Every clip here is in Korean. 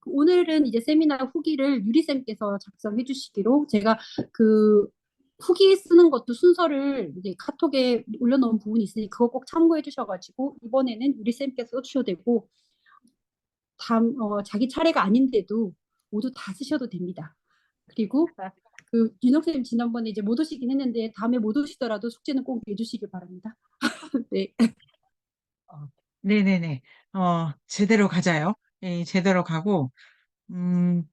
오늘은 이제 세미나 후기를 유리쌤께서 작성해 주시기로 제가 그 후기 쓰는 것도 순서를 이제 카톡에 올려놓은 부분이 있으니 그거 꼭 참고해 주셔가지고 이번에는 유리쌤께서 써주셔도 되고 자기 차례가 아닌데도 모두 다 쓰셔도 됩니다. 그리고 그 윤영쌤 지난번에 이제 못 오시긴 했는데 다음에 못 오시더라도 숙제는 꼭 내주시길 바랍니다. 네. 어, 네네네. 제대로 가자요. 예, 제대로 가고, 음,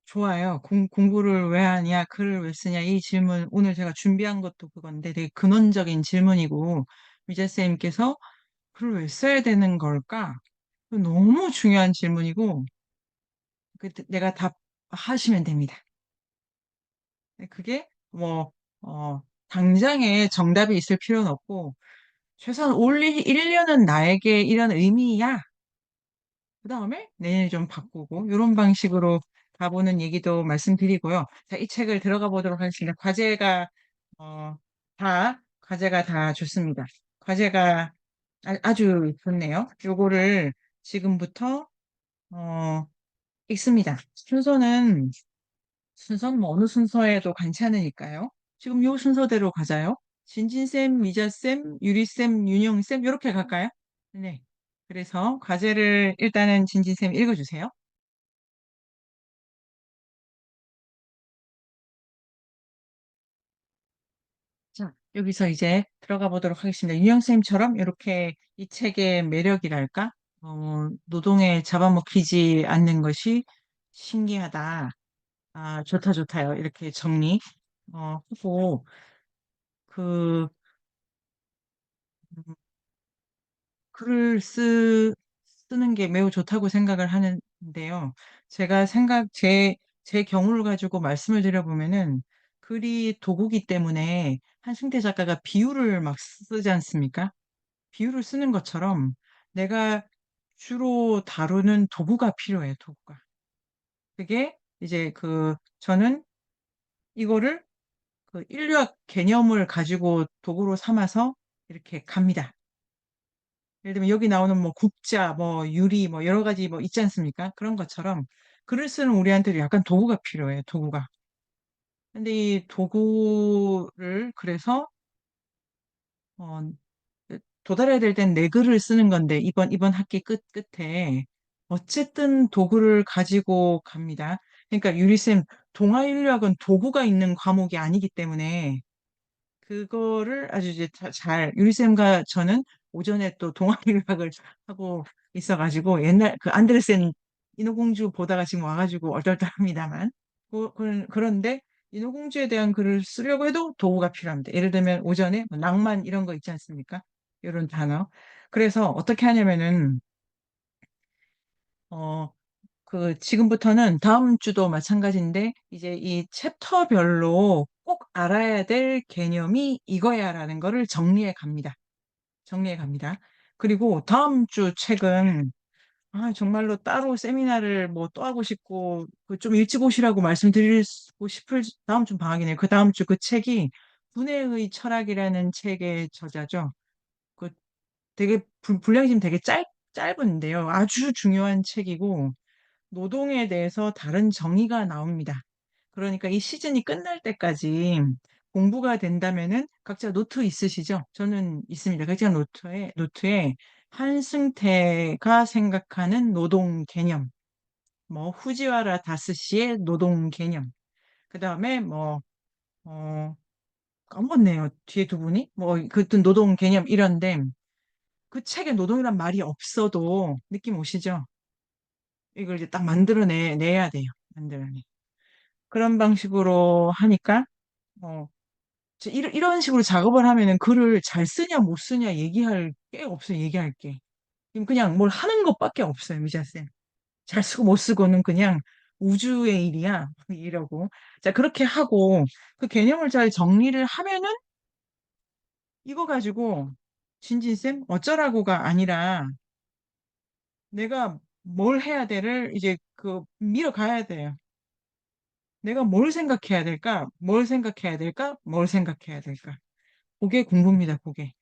좋아요. 공부를 왜 하냐, 글을 왜 쓰냐, 이 질문, 오늘 제가 준비한 것도 그건데 되게 근원적인 질문이고, 미자쌤께서 글을 왜 써야 되는 걸까? 너무 중요한 질문이고, 내가 답하시면 됩니다. 네, 그게 뭐, 당장에 정답이 있을 필요는 없고, 최소한 올 1년은 나에게 이런 의미야. 그 다음에 내일 좀 바꾸고 이런 방식으로 가보는 얘기도 말씀드리고요. 자, 이 책을 들어가 보도록 하겠습니다. 어, 과제가 다 좋습니다. 과제가 아주 좋네요. 요거를 지금부터 어, 읽습니다. 순서는 뭐 어느 순서에도 괜찮으니까요. 지금 요 순서대로 가자요. 진진쌤, 미자쌤, 유리쌤, 윤영쌤 이렇게 갈까요? 네. 그래서 과제를 일단은 진진쌤 읽어주세요. 자, 여기서 이제 들어가 보도록 하겠습니다. 윤영쌤처럼 이렇게 이 책의 매력이랄까? 노동에 잡아먹히지 않는 것이 신기하다. 아, 좋다, 좋다요. 이렇게 하고, 그, 음, 쓰는 게 매우 좋다고 생각을 하는데요. 제 경우를 가지고 말씀을 드려보면은 글이 도구기 때문에 한승태 작가가 비유를 막 쓰지 않습니까? 비유를 쓰는 것처럼 내가 주로 다루는 도구가 필요해요, 도구가. 그게 이제 저는 이거를 인류학 개념을 가지고 도구로 삼아서 이렇게 갑니다. 예를 들면 여기 나오는 뭐 국자, 뭐 유리, 뭐 여러 가지 뭐 있지 않습니까? 그런 것처럼 글을 쓰는 우리한테도 약간 도구가 필요해요, 도구가. 근데 이 도구를 그래서 어, 도달해야 될 땐 내 글을 쓰는 건데 이번 학기 끝에 어쨌든 도구를 가지고 갑니다. 그러니까 유리쌤 동아인류학은 도구가 있는 과목이 아니기 때문에 그거를 아주 이제 유리쌤과 저는 오전에 또 동아일학을 하고 있어가지고 옛날 그 안데르센 인어공주 보다가 지금 와가지고 얼떨떨합니다만 그런데 인어공주에 대한 글을 쓰려고 해도 도구가 필요합니다. 예를 들면 오전에 뭐 낭만 이런 거 있지 않습니까? 이런 단어. 그래서 어떻게 하냐면은 어, 지금부터는 다음 주도 마찬가지인데, 이제 이 챕터별로 꼭 알아야 될 개념이 이거야라는 거를 정리해 갑니다. 정리해 갑니다. 그리고 다음 주 책은, 정말로 따로 세미나를 뭐 또 하고 싶고, 좀 일찍 오시라고 말씀드리고 싶을 다음 주 방학이네요. 그 다음 주 그 책이 분해의 철학이라는 책의 저자죠. 그 되게, 분량이 지금 되게 짧은데요. 아주 중요한 책이고, 노동에 대해서 다른 정의가 나옵니다. 그러니까 이 시즌이 끝날 때까지 공부가 된다면은 각자 노트 있으시죠? 저는 있습니다. 각자 노트에 한승태가 생각하는 노동 개념, 뭐 후지와라 다스시의 노동 개념, 그 다음에 까먹었네요. 뒤에 두 분이 그튼 노동 개념 이런데 그 책에 노동이란 말이 없어도 느낌 오시죠? 이걸 이제 딱 내야 돼요. 만들어내. 그런 방식으로 하니까, 어, 이런 식으로 작업을 하면은 글을 잘 쓰냐 못 쓰냐 얘기할 게 없어요, 얘기할 게. 지금 그냥 뭘 하는 것밖에 없어요, 미자쌤. 잘 쓰고 못 쓰고는 그냥 우주의 일이야, 이러고. 자, 그렇게 하고, 그 개념을 잘 정리를 하면은 이거 가지고, 진진쌤, 어쩌라고가 아니라 내가 뭘 해야 돼를 이제 밀어가야 돼요. 내가 뭘 생각해야 될까? 뭘 생각해야 될까? 뭘 생각해야 될까? 그게 공부입니다, 그게.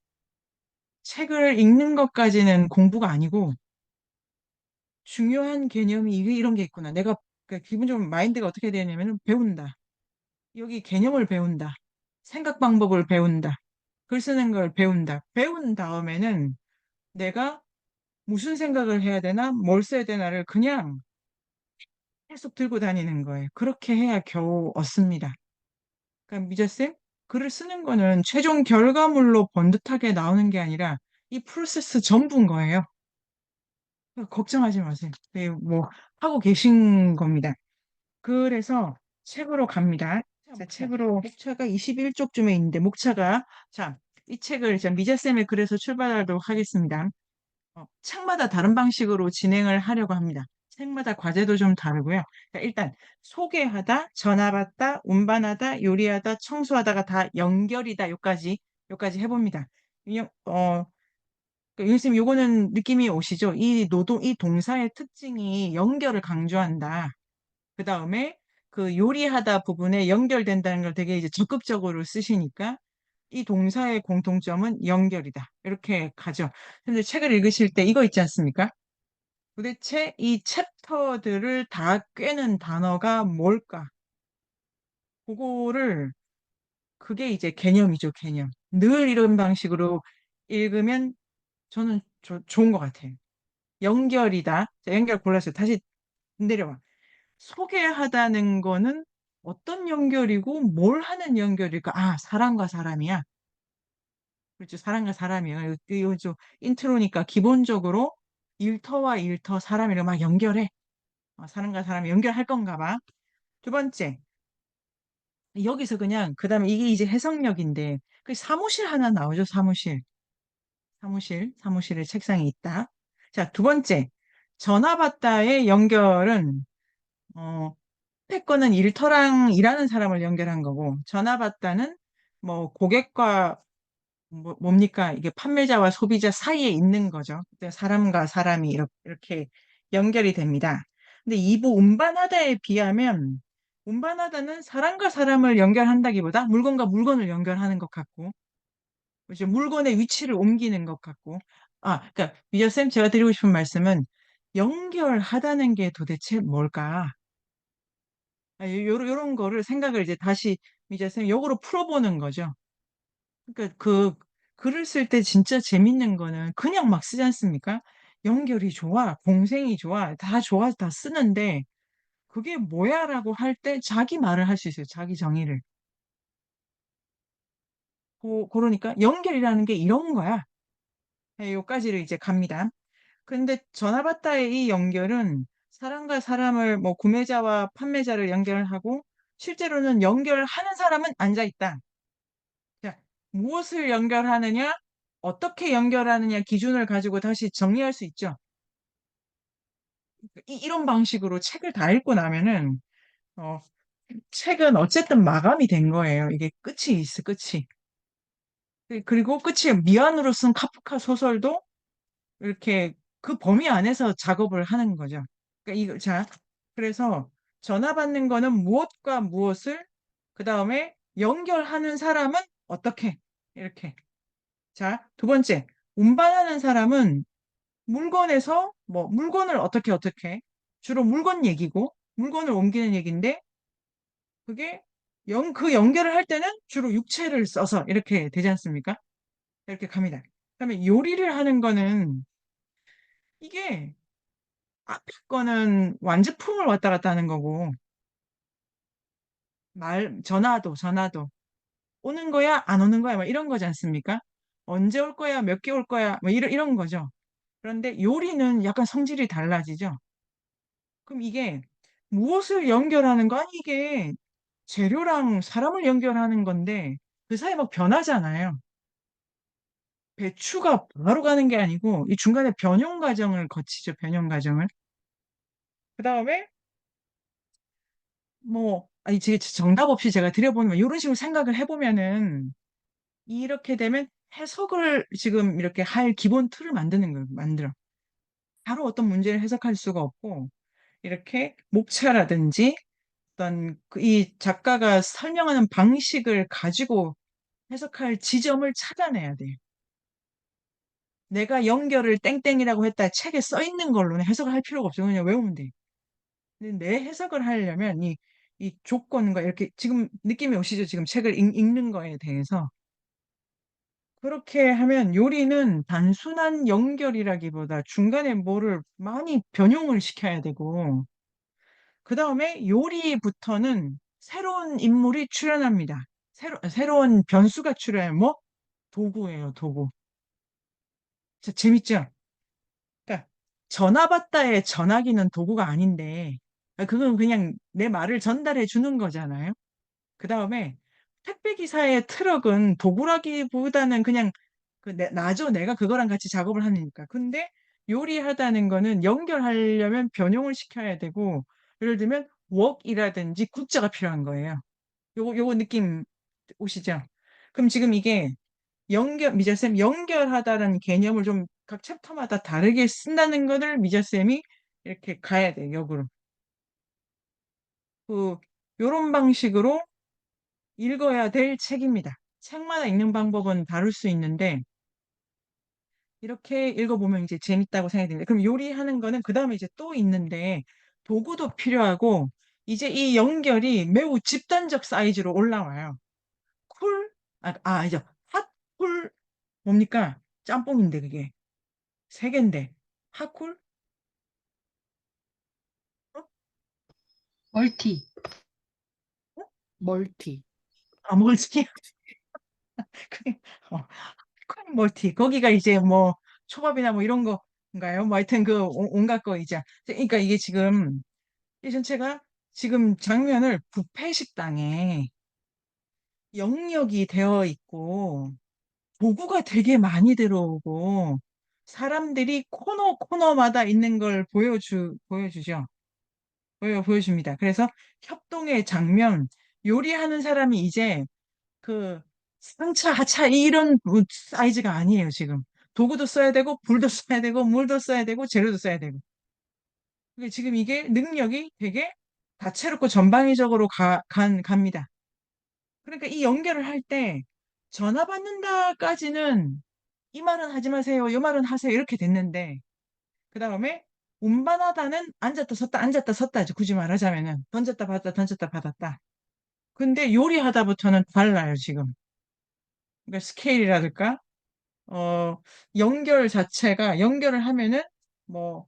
책을 읽는 것까지는 공부가 아니고, 중요한 개념이 이게 이런 게 있구나. 내가 기본적으로 마인드가 어떻게 되냐면은 배운다. 여기 개념을 배운다. 생각 방법을 배운다. 글 쓰는 걸 배운다. 배운 다음에는 내가 무슨 생각을 해야 되나, 뭘 써야 되나를 그냥 계속 들고 다니는 거예요. 그렇게 해야 겨우 얻습니다. 그러니까 미자쌤, 글을 쓰는 거는 최종 결과물로 번듯하게 나오는 게 아니라 이 프로세스 전부인 거예요. 그러니까 걱정하지 마세요. 네, 뭐 하고 계신 겁니다. 그래서 책으로 갑니다. 자, 책으로 목차가 21쪽쯤에 있는데 목차가 자, 이 책을 미자쌤의 글에서 출발하도록 하겠습니다. 책마다 다른 방식으로 진행을 하려고 합니다. 책마다 과제도 좀 다르고요. 자, 일단 소개하다, 전화받다, 운반하다, 요리하다, 청소하다가 다 연결이다. 요까지 해봅니다. 선생님 요거는 느낌이 오시죠? 이 동사의 특징이 연결을 강조한다. 그 다음에 그 요리하다 부분에 연결된다는 걸 되게 이제 적극적으로 쓰시니까 이 동사의 공통점은 연결이다. 이렇게 가죠. 근데 책을 읽으실 때 이거 있지 않습니까? 도대체 이 챕터들을 다 꿰는 단어가 뭘까? 그거를 그게 이제 개념이죠, 개념. 늘 이런 방식으로 읽으면 저는 좋은 것 같아요. 연결이다. 자, 연결 골랐어요. 다시 내려와. 소개하다는 거는 어떤 연결이고 뭘 하는 연결일까? 아, 사람과 사람이야. 그렇죠. 사람과 사람이야. 이거 좀 인트로니까 기본적으로 일터와 일터, 사람이랑 막 연결해. 사람과 사람 연결할 건가 봐. 두 번째, 여기서 그냥, 그 다음에 이게 이제 해석력인데, 그 사무실 하나 나오죠, 사무실. 사무실에 책상이 있다. 자, 두 번째, 전화 받다의 연결은, 어, 앞에 거는 일터랑 일하는 사람을 연결한 거고, 전화 받다는 뭐 고객과 뭡니까? 이게 판매자와 소비자 사이에 있는 거죠. 그때 사람과 사람이 이렇게 연결이 됩니다. 근데 이부 운반하다에 비하면 운반하다는 사람과 사람을 연결한다기보다 물건과 물건을 연결하는 것 같고, 이제 물건의 위치를 옮기는 것 같고, 그러니까 미저쌤 제가 드리고 싶은 말씀은 연결하다는 게 도대체 뭘까? 요런 거를 생각을 이제 다시 미저쌤 역으로 풀어보는 거죠. 그러니까 그 글을 쓸 때 진짜 재밌는 거는 그냥 막 쓰지 않습니까? 연결이 좋아, 공생이 좋아, 다 좋아, 다 쓰는데 그게 뭐야라고 할 때 자기 말을 할 수 있어요. 자기 정의를. 그러니까 연결이라는 게 이런 거야. 요까지를 이제 갑니다. 근데 전화받다의 이 연결은 사람과 사람을 뭐 구매자와 판매자를 연결하고 실제로는 연결하는 사람은 앉아 있다. 자, 무엇을 연결하느냐, 어떻게 연결하느냐 기준을 가지고 다시 정리할 수 있죠. 이런 방식으로 책을 다 읽고 나면은 어, 책은 어쨌든 마감이 된 거예요. 이게 끝이 있어, 끝이. 그리고 끝이 미안으로 쓴 카프카 소설도 이렇게 그 범위 안에서 작업을 하는 거죠. 자, 그래서 전화 받는 거는 무엇과 무엇을, 그 다음에 연결하는 사람은 어떻게, 이렇게. 자, 두 번째, 운반하는 사람은 물건에서 뭐 물건을 어떻게 주로 물건 얘기고 물건을 옮기는 얘기인데 그게 그 연결을 할 때는 주로 육체를 써서 이렇게 되지 않습니까? 이렇게 갑니다. 그다음에 요리를 하는 거는 이게 앞에 거는 완제품을 왔다 갔다 하는 거고 전화도 오는 거야 안 오는 거야 뭐 이런 거지 않습니까? 언제 올 거야 몇 개 올 거야 뭐 이런 거죠. 그런데 요리는 약간 성질이 달라지죠. 그럼 이게 무엇을 연결하는 거? 아니, 이게 재료랑 사람을 연결하는 건데 그 사이 막 변하잖아요. 배추가 바로 가는 게 아니고 이 중간에 변형 과정을 거치죠. 변형 과정을. 그 다음에 아니, 제 정답 없이 제가 드려보면 이런 식으로 생각을 해보면은 이렇게 되면 해석을 지금 이렇게 할 기본 틀을 만드는 거예요. 만들어. 바로 어떤 문제를 해석할 수가 없고 이렇게 목차라든지 어떤 이 작가가 설명하는 방식을 가지고 해석할 지점을 찾아내야 돼요. 내가 연결을 땡땡이라고 했다 책에 써 있는 걸로는 해석을 할 필요가 없어. 그냥 외우면 돼. 근데 내 해석을 하려면 이 조건과 이렇게 지금 느낌이 오시죠? 지금 책을 읽는 거에 대해서. 그렇게 하면 요리는 단순한 연결이라기보다 중간에 뭐를 많이 변형을 시켜야 되고, 그 다음에 요리부터는 새로운 인물이 출연합니다. 새로운 변수가 출연해요. 뭐? 도구예요, 도구. 진짜 재밌죠? 그러니까 전화 받다의 전화기는 도구가 아닌데, 그건 그냥 내 말을 전달해 주는 거잖아요. 그 다음에 택배 기사의 트럭은 도구라기보다는 그냥 나죠. 내가 그거랑 같이 작업을 하니까. 근데 요리하다는 거는 연결하려면 변형을 시켜야 되고, 예를 들면 웍이라든지 굿자가 필요한 거예요. 요거 느낌 오시죠? 그럼 지금 이게 미자쌤 연결하다라는 개념을 좀 각 챕터마다 다르게 쓴다는 거를 미자쌤이 이렇게 가야 돼요, 역으로. 그, 요런 방식으로 읽어야 될 책입니다. 책마다 읽는 방법은 다를 수 있는데, 이렇게 읽어보면 이제 재밌다고 생각이 듭니다. 그럼 요리하는 거는 그 다음에 이제 또 있는데, 도구도 필요하고, 이제 이 연결이 매우 집단적 사이즈로 올라와요. 쿨, 이제 핫쿨, 뭡니까? 짬뽕인데 그게. 세 개인데. 핫쿨? 어? 멀티. 어? 멀티. 멀티. 그게, 어, 큰 멀티. 거기가 이제 뭐 초밥이나 뭐 이런 거인가요? 뭐 하여튼 그 온갖 거 이제. 그러니까 이게 지금 이 전체가 지금 장면을 뷔페 식당에 영역이 되어 있고 도구가 되게 많이 들어오고 사람들이 코너마다 있는 걸 보여주죠. 보여줍니다. 그래서 협동의 장면, 요리하는 사람이 이제 그 상차, 하차 이런 사이즈가 아니에요, 지금. 도구도 써야 되고, 불도 써야 되고, 물도 써야 되고, 재료도 써야 되고. 근데 지금 이게 능력이 되게 다채롭고 전방위적으로 갑니다. 그러니까 이 연결을 할 때 전화 받는다까지는 이 말은 하지 마세요, 이 말은 하세요 이렇게 됐는데 그 다음에 운반하다는 앉았다 섰다죠. 굳이 말하자면은 던졌다 받았다. 근데 요리하다부터는 달라요, 지금. 그러니까 스케일이라든가 어, 연결 자체가 연결을 하면은 뭐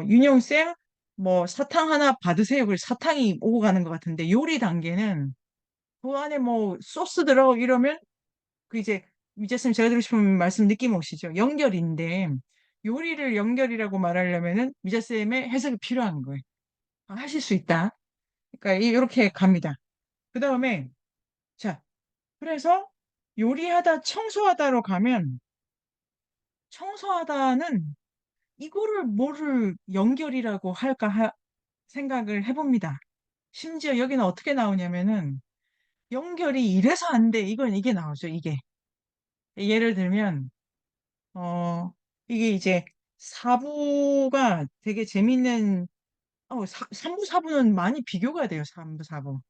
윤영쌤 뭐 사탕 하나 받으세요. 그래서 사탕이 오고 가는 것 같은데 요리 단계는 그 안에 뭐 소스 들어가고 이러면 그 이제 미자쌤 제가 드리고 싶은 말씀 느낌 오시죠? 연결인데 요리를 연결이라고 말하려면은 미자쌤의 해석이 필요한 거예요. 하실 수 있다. 그러니까 이렇게 갑니다. 그 다음에 자 그래서 요리하다 청소하다로 가면 청소하다는 이거를 뭐를 연결이라고 할까 생각을 해봅니다. 심지어 여기는 어떻게 나오냐면은 연결이 이래서 안 돼. 이건 이게 나오죠. 이게. 예를 들면 이게 이제 사부가 되게 재밌는 3부 4부는 많이 비교가 돼요. 3부 4부.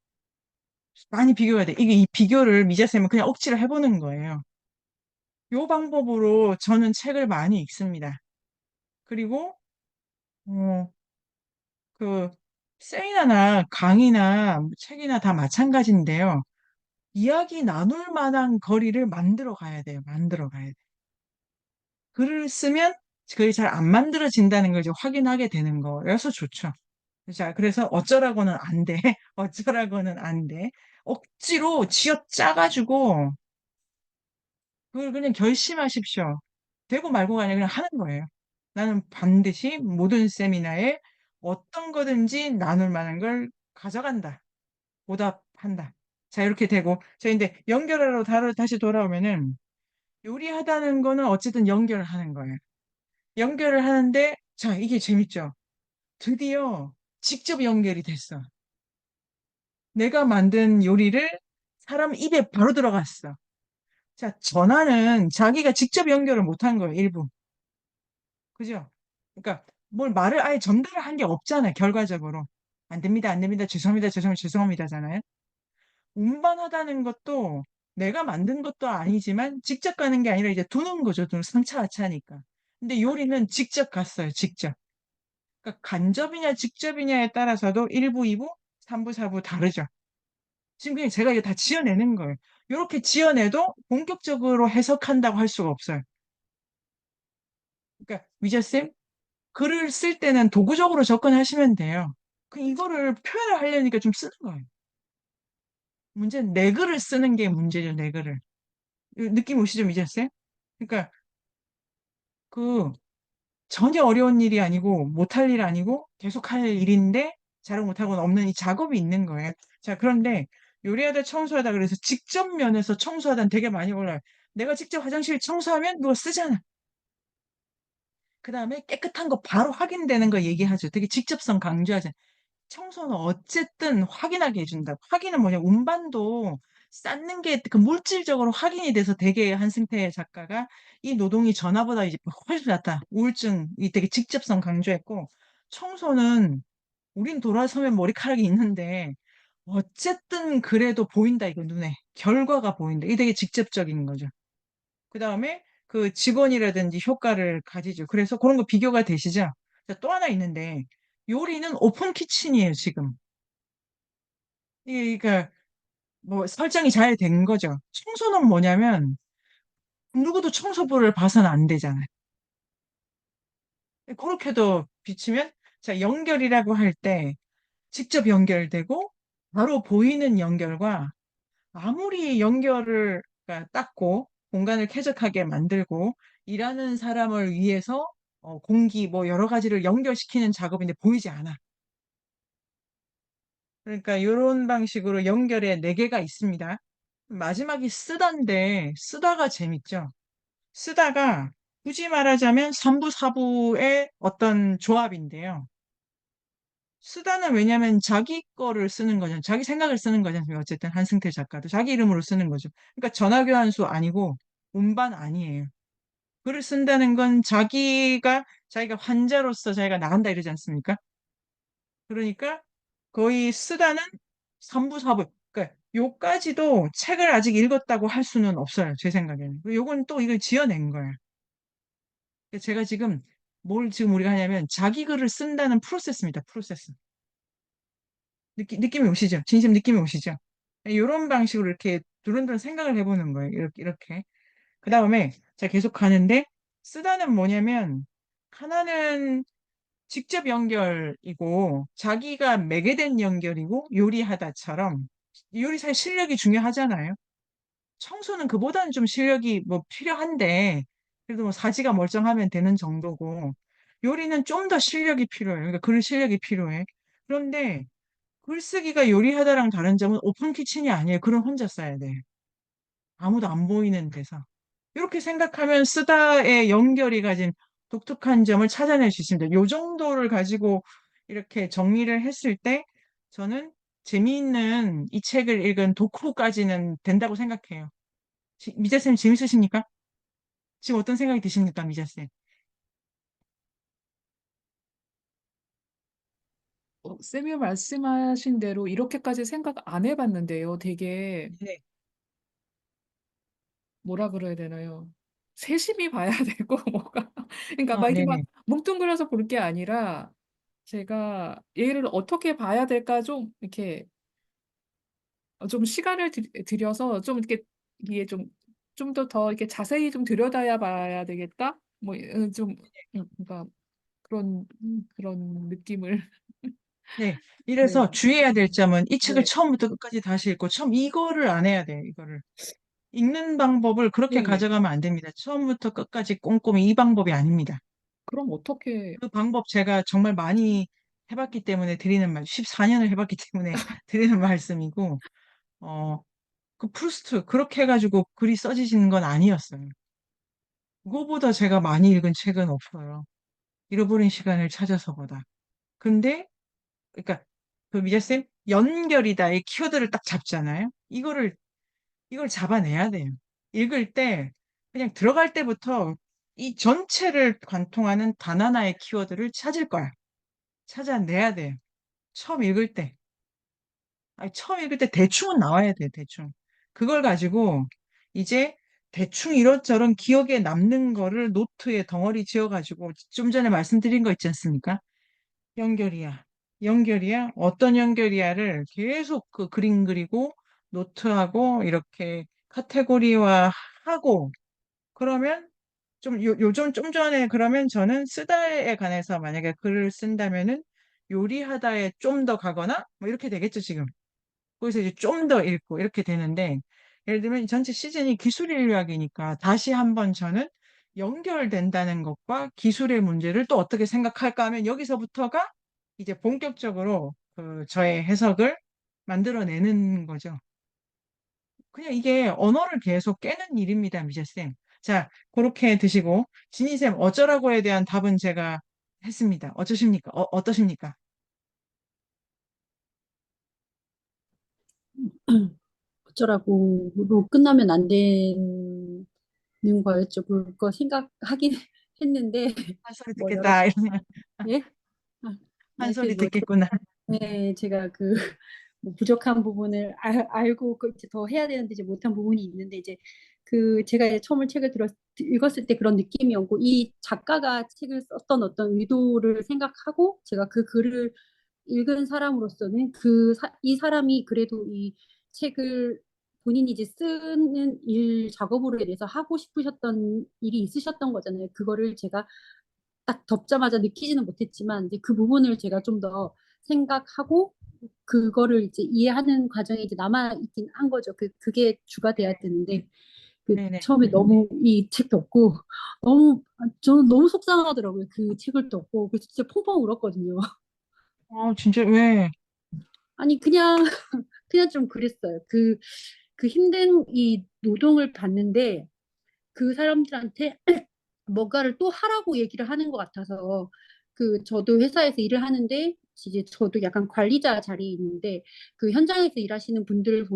많이 비교가 돼. 이게 이 비교를 미자쌤은 그냥 억지로 해보는 거예요. 요 방법으로 저는 책을 많이 읽습니다. 그리고 어, 그 세미나나 강의나 책이나 다 마찬가지인데요. 이야기 나눌 만한 거리를 만들어 가야 돼요. 만들어 가야 돼요. 글을 쓰면 그게 잘 안 만들어진다는 걸 이제 확인하게 되는 거여서 좋죠. 자, 그래서 어쩌라고는 안 돼. 어쩌라고는 안 돼. 억지로 쥐어짜가지고 그걸 그냥 결심하십시오. 되고 말고가 아니라 그냥 하는 거예요. 나는 반드시 모든 세미나에 어떤 거든지 나눌 만한 걸 가져간다. 보답한다. 자, 이렇게 되고. 자, 근데 연결하러 다시 돌아오면은 요리하다는 거는 어쨌든 연결을 하는 거예요. 연결을 하는데, 자, 이게 재밌죠? 드디어 직접 연결이 됐어. 내가 만든 요리를 사람 입에 바로 들어갔어. 자, 전화는 자기가 직접 연결을 못한 거예요, 일부. 그죠? 그러니까 뭘 말을 아예 전달을 한 게 없잖아요, 결과적으로. 안 됩니다, 안 됩니다, 죄송합니다, 죄송합니다잖아요. 운반하다는 것도 내가 만든 것도 아니지만 직접 가는 게 아니라 이제 두는 거죠. 좀 상차하차니까. 근데 요리는 직접 갔어요. 직접. 그러니까 간접이냐 직접이냐에 따라서도 1부, 2부, 3부, 4부 다르죠. 지금 그냥 제가 이게 다 지어내는 거예요. 이렇게 지어내도 본격적으로 해석한다고 할 수가 없어요. 그러니까 위저쌤 글을 쓸 때는 도구적으로 접근하시면 돼요. 그 이거를 표현을 하려니까 좀 쓰는 거예요. 문제는 내 글을 쓰는 게 문제죠, 내 글을. 느낌 오시죠, 미자쌤? 그러니까 그 전혀 어려운 일이 아니고 못할 일 아니고 계속 할 일인데 잘을 못하고는 없는 이 작업이 있는 거예요. 자, 그런데 요리하다 청소하다 그래서 직접 면에서 청소하다는 되게 많이 올라요. 내가 직접 화장실 청소하면 누가 쓰잖아. 그 다음에 깨끗한 거 바로 확인되는 거 얘기하죠. 되게 직접성 강조하잖아. 청소는 어쨌든 확인하게 해준다. 확인은 뭐냐? 운반도 쌓는 게 그 물질적으로 확인이 돼서 되게 한승태 작가가 이 노동이 전화보다 이제 훨씬 낫다. 우울증이 되게 직접성 강조했고 청소는 우린 돌아서면 머리카락이 있는데 어쨌든 그래도 보인다 이거 눈에 결과가 보인다. 이게 되게 직접적인 거죠. 그 다음에 그 직원이라든지 효과를 가지죠. 그래서 그런 거 비교가 되시죠? 자, 또 하나 있는데 요리는 오픈 키친이에요, 지금. 이게 그러니까 뭐 설정이 잘 된 거죠. 청소는 뭐냐면 누구도 청소부를 봐서는 안 되잖아요. 그렇게도 비치면 자, 연결이라고 할 때 직접 연결되고 바로 보이는 연결과 아무리 연결을 그러니까 닦고 공간을 쾌적하게 만들고 일하는 사람을 위해서 공기 뭐 여러 가지를 연결시키는 작업인데 보이지 않아. 그러니까 이런 방식으로 연결에 네 개가 있습니다. 마지막이 쓰다인데 쓰다가 재밌죠. 쓰다가 굳이 말하자면 3부, 4부의 어떤 조합인데요. 쓰다는 왜냐하면 자기 거를 쓰는 거잖아요. 자기 생각을 쓰는 거잖아요. 어쨌든 한승태 작가도 자기 이름으로 쓰는 거죠. 그러니까 전화교환수 아니고 운반 아니에요. 글을 쓴다는 건 자기가 환자로서 자기가 나간다 이러지 않습니까? 그러니까 거의 쓰다는 3부, 4부. 그러니까 요까지도 책을 아직 읽었다고 할 수는 없어요. 제 생각에는. 요건 또 이걸 지어낸 거예요. 제가 지금 뭘 지금 우리가 하냐면 자기 글을 쓴다는 프로세스입니다. 프로세스. 느낌이 오시죠? 진심 느낌이 오시죠? 이런 방식으로 이렇게 두런두런 생각을 해보는 거예요. 이렇게. 그 다음에 제가 계속 가는데 쓰다는 뭐냐면 하나는 직접 연결이고 자기가 매개된 연결이고 요리하다처럼 요리사의 실력이 중요하잖아요. 청소는 그보다는 좀 실력이 뭐 필요한데 그래도 뭐 사지가 멀쩡하면 되는 정도고 요리는 좀 더 실력이 필요해요. 그러니까 글 실력이 필요해. 그런데 글쓰기가 요리하다랑 다른 점은 오픈 키친이 아니에요. 글은 혼자 써야 돼. 아무도 안 보이는 데서. 이렇게 생각하면 쓰다의 연결이 가진 독특한 점을 찾아낼 수 있습니다. 요 정도를 가지고 이렇게 정리를 했을 때 저는 재미있는 이 책을 읽은 독후까지는 된다고 생각해요. 미자쌤 재밌으십니까? 지금 어떤 생각이 드십니까, 미자쌤? 쌤이 말씀하신 대로 이렇게까지 생각 안 해봤는데요. 되게 네. 뭐라 그래야 되나요? 세심히 봐야 되고 뭐가 그러니까 아, 막 이렇게 막 네네. 뭉뚱그려서 볼 게 아니라 제가 얘를 어떻게 봐야 될까 좀 이렇게 좀 시간을 들여서 좀 이렇게 이게 좀 더 이렇게 자세히 좀 들여다야 봐야 되겠다. 뭐 좀 그러니까 그런 느낌을 네. 네. 이래서 주의해야 될 점은 이 책을 네. 처음부터 끝까지 다시 읽고 처음 이거를 안 해야 돼요, 이거를. 읽는 방법을 그렇게 네네. 가져가면 안 됩니다. 처음부터 끝까지 꼼꼼히 이 방법이 아닙니다. 그럼 어떻게 그 방법 제가 정말 많이 해봤기 때문에 드리는 14년을 해봤기 때문에 드리는 말씀이고, 어, 그 프루스트, 그렇게 해가지고 글이 써지시는 건 아니었어요. 그거보다 제가 많이 읽은 책은 없어요. 잃어버린 시간을 찾아서보다. 근데, 그러니까, 그 미자쌤, 연결이다. 이 키워드를 딱 잡잖아요. 이걸 잡아내야 돼요. 읽을 때 그냥 들어갈 때부터 이 전체를 관통하는 단 하나의 키워드를 찾을 거야. 찾아내야 돼요. 처음 읽을 때. 아니, 처음 읽을 때 대충은 나와야 돼, 대충. 그걸 가지고 이제 대충 이런저런 기억에 남는 거를 노트에 덩어리 지어가지고 좀 전에 말씀드린 거 있지 않습니까? 연결이야. 연결이야? 어떤 연결이야를 계속 그 그림 그리고 노트하고 이렇게 카테고리화 하고 그러면 요즘 좀 전에 그러면 저는 쓰다에 관해서 만약에 글을 쓴다면은 요리하다에 좀 더 가거나 뭐 이렇게 되겠죠, 지금. 거기서 이제 좀 더 읽고 이렇게 되는데 예를 들면 이 전체 시즌이 기술 인류학이니까 다시 한번 저는 연결된다는 것과 기술의 문제를 또 어떻게 생각할까 하면 여기서부터가 이제 본격적으로 그 저의 해석을 만들어내는 거죠. 그냥 이게 언어를 계속 깨는 일입니다, 미제쌤. 자, 그렇게 드시고 지니쌤 어쩌라고에 대한 답은 제가 했습니다. 어떠십니까? 어떠십니까? 어쩌라고로 끝나면 안 되는 거였죠. 그거 생각하긴 했는데 한 소리 뭐 여러 듣겠다. 이러면 예? 아, 한 네, 소리 듣겠구나. 네, 제가 그 뭐 부족한 부분을 알고 그 이제 더 해야 되는데 이제 못한 부분이 있는데 이제 그 제가 이제 처음 책을 읽었을 때 그런 느낌이었고 이 작가가 책을 썼던 어떤 의도를 생각하고 제가 그 글을 읽은 사람으로서는 이 사람이 그래도 이 책을 본인이 이제 쓰는 일 작업으로 인해서 하고 싶으셨던 일이 있으셨던 거잖아요. 그거를 제가 딱 덮자마자 느끼지는 못했지만 이제 그 부분을 제가 좀 더 생각하고 그거를 이제 이해하는 과정이 이제 남아 있긴 한 거죠. 그게 주가 돼야 되는데 그 네네. 처음에 너무 이 책도 없고 너무 저는 너무 속상하더라고요. 그 책을 또 없고 그래서 진짜 펑펑 울었거든요. 진짜 왜? 아니 그냥 좀 그랬어요. 그 힘든 이 노동을 봤는데 그 사람들한테 뭔가를 또 하라고 얘기를 하는 것 같아서 그 저도 회사에서 일을 하는데 이제 저도 약간 관리자 자리에 있는데 그 현장에서 일하시는 분들을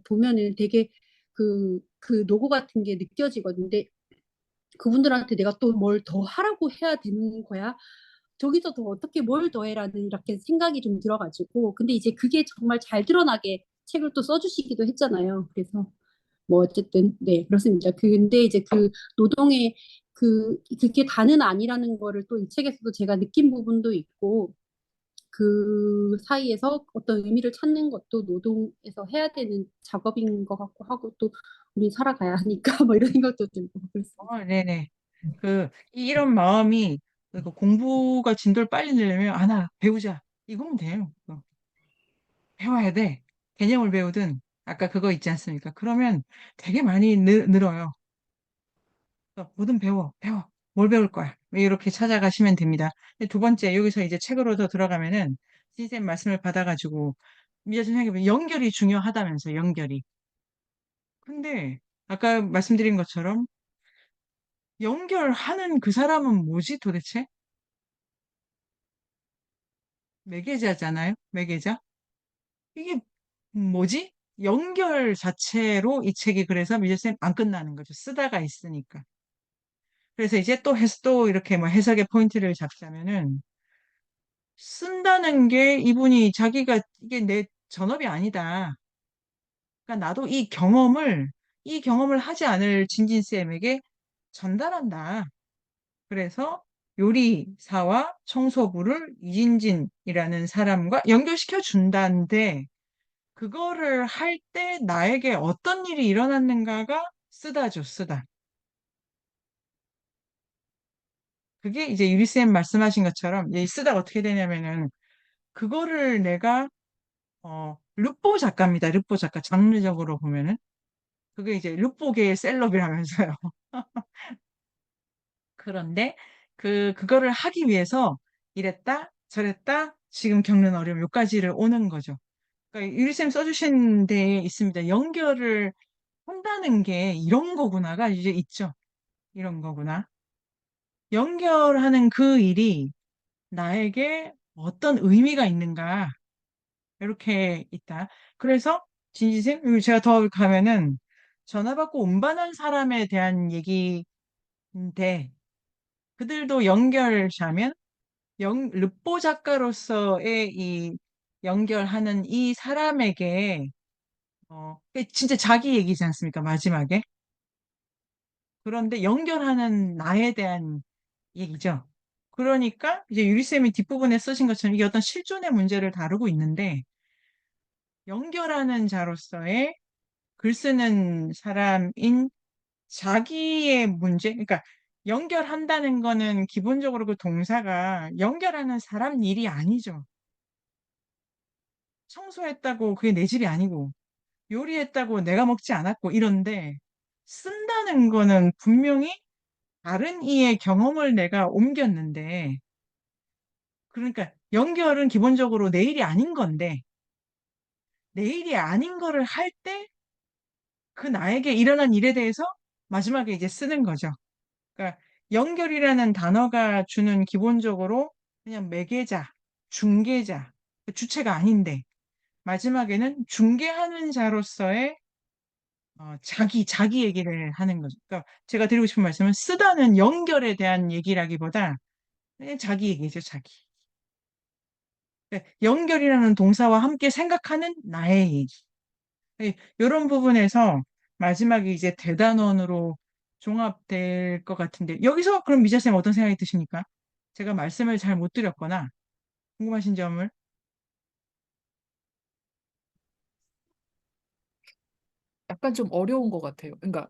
보면은 되게 그 노고 같은 게 느껴지거든요. 근데 그분들한테 내가 또 뭘 더 하라고 해야 되는 거야? 저기서 더 어떻게 뭘 더 해라는 이렇게 생각이 좀 들어가지고 근데 이제 그게 정말 잘 드러나게 책을 또 써주시기도 했잖아요. 그래서 뭐 어쨌든 네 그렇습니다. 근데 이제 그 노동의 그게 다는 아니라는 거를 또 이 책에서도 제가 느낀 부분도 있고 그 사이에서 어떤 의미를 찾는 것도 노동에서 해야 되는 작업인 것 같고 하고 또 우리 살아가야 하니까 뭐 이런 생각도 들고 그렇습니다. 네네. 이런 마음이, 공부가 진도를 빨리 내려면, 나 배우자. 이거면 돼요. 배워야 돼. 개념을 배우든, 아까 그거 있지 않습니까? 그러면 되게 많이 늘어요. 뭐든 배워. 뭘 배울 거야? 이렇게 찾아가시면 됩니다. 근데 두 번째, 여기서 이제 책으로 더 들어가면은, 선생님 말씀을 받아가지고, 미자 선생님이 연결이 중요하다면서, 연결이. 근데, 아까 말씀드린 것처럼, 연결하는 그 사람은 뭐지 도대체? 매개자잖아요? 매개자? 이게 뭐지? 연결 자체로 이 책이 그래서 미제쌤 안 끝나는 거죠. 쓰다가 있으니까. 그래서 이제 또 이렇게 뭐 해석의 포인트를 잡자면은 쓴다는 게 이분이 자기가 이게 내 전업이 아니다. 그러니까 나도 이 경험을 하지 않을 진진쌤에게 전달한다. 그래서 요리사와 청소부를 이진진이라는 사람과 연결시켜 준다는데 그거를 할 때 나에게 어떤 일이 일어났는가가 쓰다죠, 쓰다. 그게 이제 유리쌤 말씀하신 것처럼 이 쓰다가 어떻게 되냐면은 그거를 내가 르포 작가입니다. 르포 작가. 장르적으로 보면은 그게 이제 르포계의 셀럽이라면서요. 그런데 그거를 하기 위해서 이랬다 저랬다 지금 겪는 어려움 요 가지를 오는 거죠. 그러니까 유리쌤 써주신 데에 있습니다. 연결을 한다는 게 이런 거구나가 이제 있죠. 이런 거구나. 연결하는 그 일이 나에게 어떤 의미가 있는가 이렇게 있다. 그래서 진지쌤 여기 제가 더 가면은 전화 받고 운반한 사람에 대한 얘기인데 그들도 연결자면 르포 작가로서의 이 연결하는 이 사람에게 진짜 자기 얘기지 않습니까? 마지막에. 그런데 연결하는 나에 대한 얘기죠. 그러니까 이제 유리쌤이 뒷부분에 쓰신 것처럼 이게 어떤 실존의 문제를 다루고 있는데 연결하는 자로서의 글 쓰는 사람인 자기의 문제, 그러니까 연결한다는 거는 기본적으로 그 동사가 연결하는 사람 일이 아니죠. 청소했다고 그게 내 집이 아니고 요리했다고 내가 먹지 않았고 이런데 쓴다는 거는 분명히 다른 이의 경험을 내가 옮겼는데 그러니까 연결은 기본적으로 내 일이 아닌 건데 내 일이 아닌 거를 할 때 그 나에게 일어난 일에 대해서 마지막에 이제 쓰는 거죠. 그러니까 연결이라는 단어가 주는 기본적으로 그냥 매개자, 중개자, 주체가 아닌데 마지막에는 중개하는 자로서의 자기 얘기를 하는 거죠. 그러니까 제가 드리고 싶은 말씀은 쓰다는 연결에 대한 얘기라기보다 그냥 자기 얘기죠, 자기. 연결이라는 동사와 함께 생각하는 나의 얘기. 이런 부분에서 마지막에 이제 대단원으로 종합될 것 같은데 여기서 그럼 미자쌤 어떤 생각이 드십니까? 제가 말씀을 잘 못 드렸거나 궁금하신 점을 약간 좀 어려운 것 같아요. 그러니까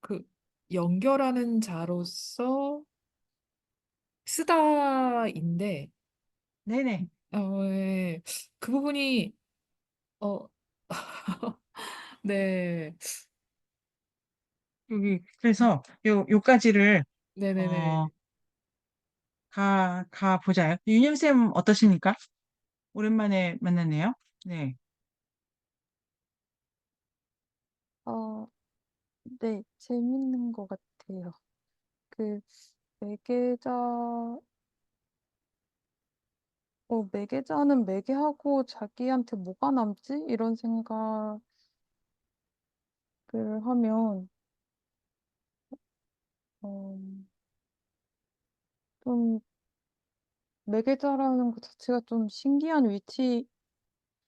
그 연결하는 자로서 쓰다인데 네네 예, 그 부분이 어 네, 여기 그래서 요까지를 어, 네네네. 가 보자요. 윤영쌤 어떠십니까? 오랜만에 만났네요. 네. 어, 네, 재밌는 것 같아요. 그 매개자, 매개자는 매개하고 자기한테 뭐가 남지? 이런 생각을 하면, 어, 좀 매개자라는 것 자체가 좀 신기한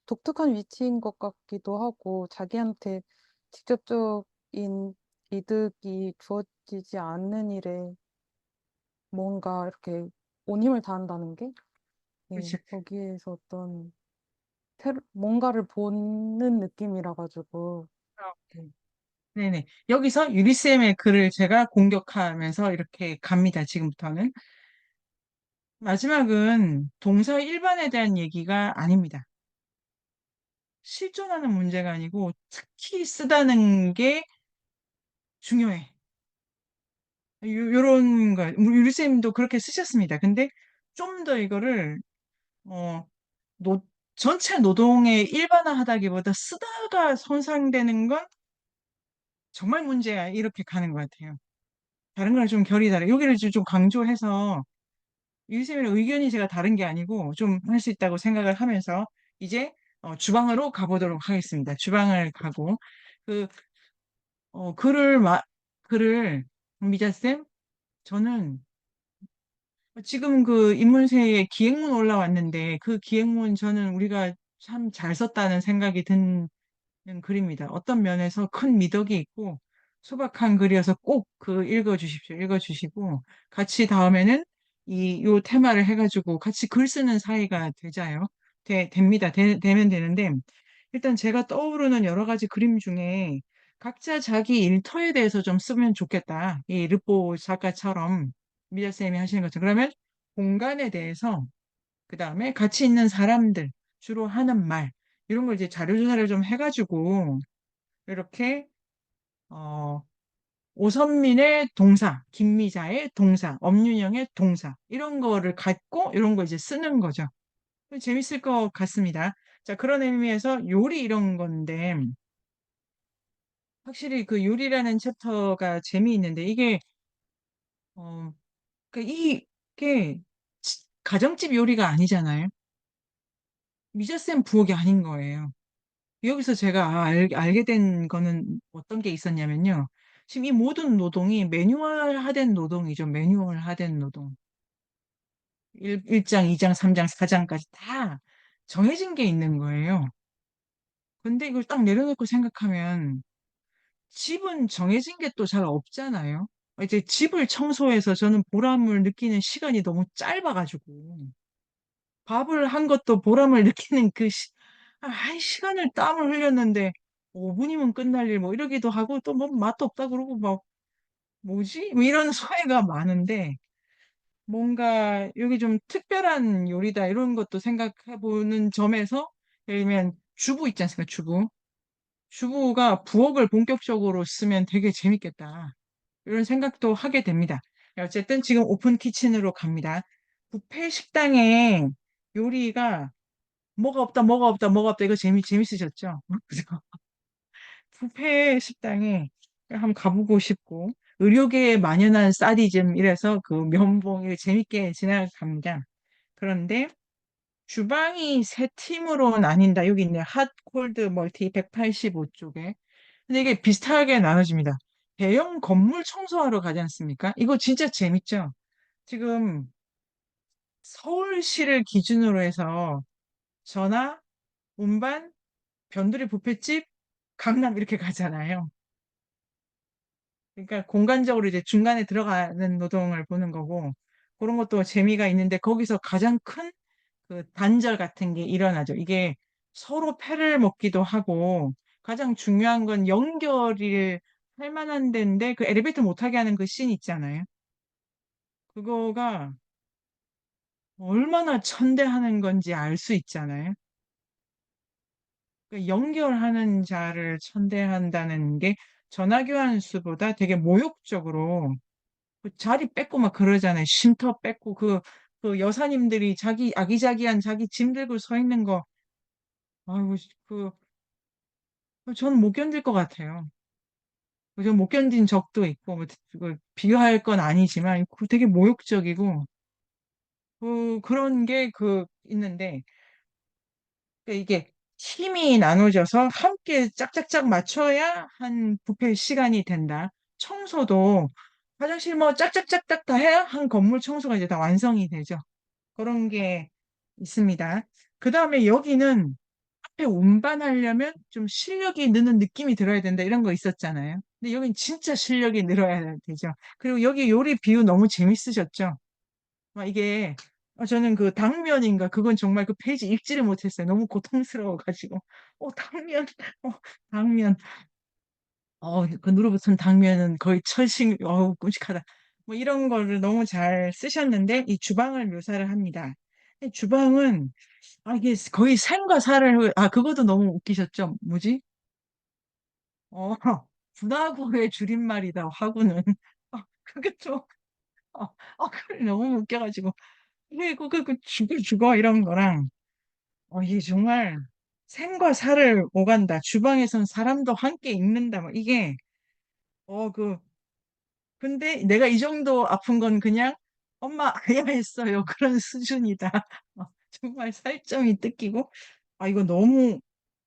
독특한 위치인 것 같기도 하고, 자기한테 직접적인 이득이 주어지지 않는 일에 뭔가 이렇게 온 힘을 다한다는 게, 네, 그렇죠. 거기에서 어떤 뭔가를 보는 느낌이라 가지고, 네. 네네. 여기서 유리쌤의 글을 제가 공격하면서 이렇게 갑니다. 지금부터는. 마지막은 동사 일반에 대한 얘기가 아닙니다. 실존하는 문제가 아니고 특히 쓰다는 게 중요해. 요런 거, 유리쌤도 그렇게 쓰셨습니다. 근데 좀 더 이거를, 어, 노, 전체 노동의 일반화하다기보다 쓰다가 손상되는 건 정말 문제야. 이렇게 가는 것 같아요. 다른 거랑 좀 결이 다르. 여기를 좀 강조해서 유리쌤이랑 의견이 제가 다른 게 아니고 좀 할 수 있다고 생각을 하면서 이제 주방으로 가보도록 하겠습니다. 주방을 가고 그 글을 글을 미자쌤 저는 지금 그 인문세에 기행문 올라왔는데 그 기행문 저는 우리가 참 잘 썼다는 생각이 드는 글입니다. 어떤 면에서 큰 미덕이 있고 소박한 글이어서 꼭 그 읽어주십시오. 읽어주시고 같이 다음에는 요 테마를 해가지고 같이 글 쓰는 사이가 되자요. 됩니다. 되면 되는데 일단 제가 떠오르는 여러 가지 그림 중에 각자 자기 일터에 대해서 좀 쓰면 좋겠다. 이 르포 작가처럼 미자 쌤이 하시는 것처럼 그러면 공간에 대해서 그 다음에 같이 있는 사람들 주로 하는 말 이런 걸 이제 자료 조사를 좀 해가지고 이렇게 어 오선민의 동사, 김미자의 동사, 엄윤영의 동사 이런 거를 갖고 이런 거 이제 쓰는 거죠. 재밌을 것 같습니다. 자, 그런 의미에서 요리 이런 건데 확실히 그 요리라는 챕터가 재미있는데 이게 어 이게 가정집 요리가 아니잖아요. 미자쌤 부엌이 아닌 거예요. 여기서 제가 알게 된 거는 어떤 게 있었냐면요. 지금 이 모든 노동이 매뉴얼화된 노동이죠. 매뉴얼화된 노동. 1장, 2장, 3장, 4장까지 다 정해진 게 있는 거예요. 근데 이걸 딱 내려놓고 생각하면 집은 정해진 게 또 잘 없잖아요. 이제 집을 청소해서 저는 보람을 느끼는 시간이 너무 짧아가지고 밥을 한 것도 보람을 느끼는 한 시간을 땀을 흘렸는데 5분이면 끝날 일 뭐 이러기도 하고 또 뭐 맛도 없다 그러고 막 뭐지? 뭐 이런 소외가 많은데 뭔가 여기 좀 특별한 요리다 이런 것도 생각해 보는 점에서 예를 들면 주부 있지 않습니까? 주부. 주부가 부엌을 본격적으로 쓰면 되게 재밌겠다. 이런 생각도 하게 됩니다. 어쨌든 지금 오픈 키친으로 갑니다. 뷔페 식당에 요리가 뭐가 없다, 뭐가 없다, 뭐가 없다. 이거 재밌으셨죠? 그죠? 뷔페 식당에 한번 가보고 싶고, 의료계에 만연한 사디즘 이래서 그 면봉 이거 재밌게 지나갑니다. 그런데 주방이 세 팀으로 나뉜다. 여기 있네. 핫, 콜드, 멀티 185쪽에. 근데 이게 비슷하게 나눠집니다. 대형 건물 청소하러 가지 않습니까? 이거 진짜 재밌죠? 지금 서울시를 기준으로 해서 전화, 운반, 변두리 뷔페집, 강남 이렇게 가잖아요. 그러니까 공간적으로 이제 중간에 들어가는 노동을 보는 거고 그런 것도 재미가 있는데 거기서 가장 큰 그 단절 같은 게 일어나죠. 이게 서로 패를 먹기도 하고 가장 중요한 건 연결이 할 만한 데인데 그 엘리베이터 못 타게 하는 그 씬 있잖아요. 그거가 얼마나 천대하는 건지 알 수 있잖아요. 그 연결하는 자를 천대한다는 게 전화교환수보다 되게 모욕적으로 그 자리 뺏고 막 그러잖아요. 쉼터 뺏고 그 여사님들이 자기 아기자기한 자기 짐 들고 서 있는 거, 아이고, 저는 못 견딜 것 같아요. 저는 못 견딘 적도 있고, 비교할 건 아니지만, 되게 모욕적이고, 그런 게 있는데, 그러니까 이게 팀이 나눠져서 함께 짝짝짝 맞춰야 한 부페 시간이 된다. 청소도 화장실 뭐 짝짝짝짝 다 해야 한 건물 청소가 이제 다 완성이 되죠. 그런 게 있습니다. 그 다음에 여기는 앞에 운반하려면 좀 실력이 느는 느낌이 들어야 된다 이런 거 있었잖아요. 근데 여긴 진짜 실력이 늘어야 되죠. 그리고 여기 요리 비유 너무 재밌으셨죠? 막 이게 저는 그 당면인가 그건 정말 그 페이지 읽지를 못했어요. 너무 고통스러워가지고 당면 어 당면 그 누르부튼 당면은 거의 철식 끔찍하다. 뭐 이런 거를 너무 잘 쓰셨는데 이 주방을 묘사를 합니다. 이 주방은 이게 거의 생과 사를 그것도 너무 웃기셨죠? 뭐지? 어 분화구의 줄임말이다 화구는 그게 좀 그래 너무 웃겨가지고 왜 죽어 이런 거랑 이게 정말 생과 사를 오간다. 주방에선 사람도 함께 읽는다. 막 이게 어 그 근데 내가 이 정도 아픈 건 그냥 엄마 아야 했어요. 그런 수준이다. 정말 살점이 뜯기고 이거 너무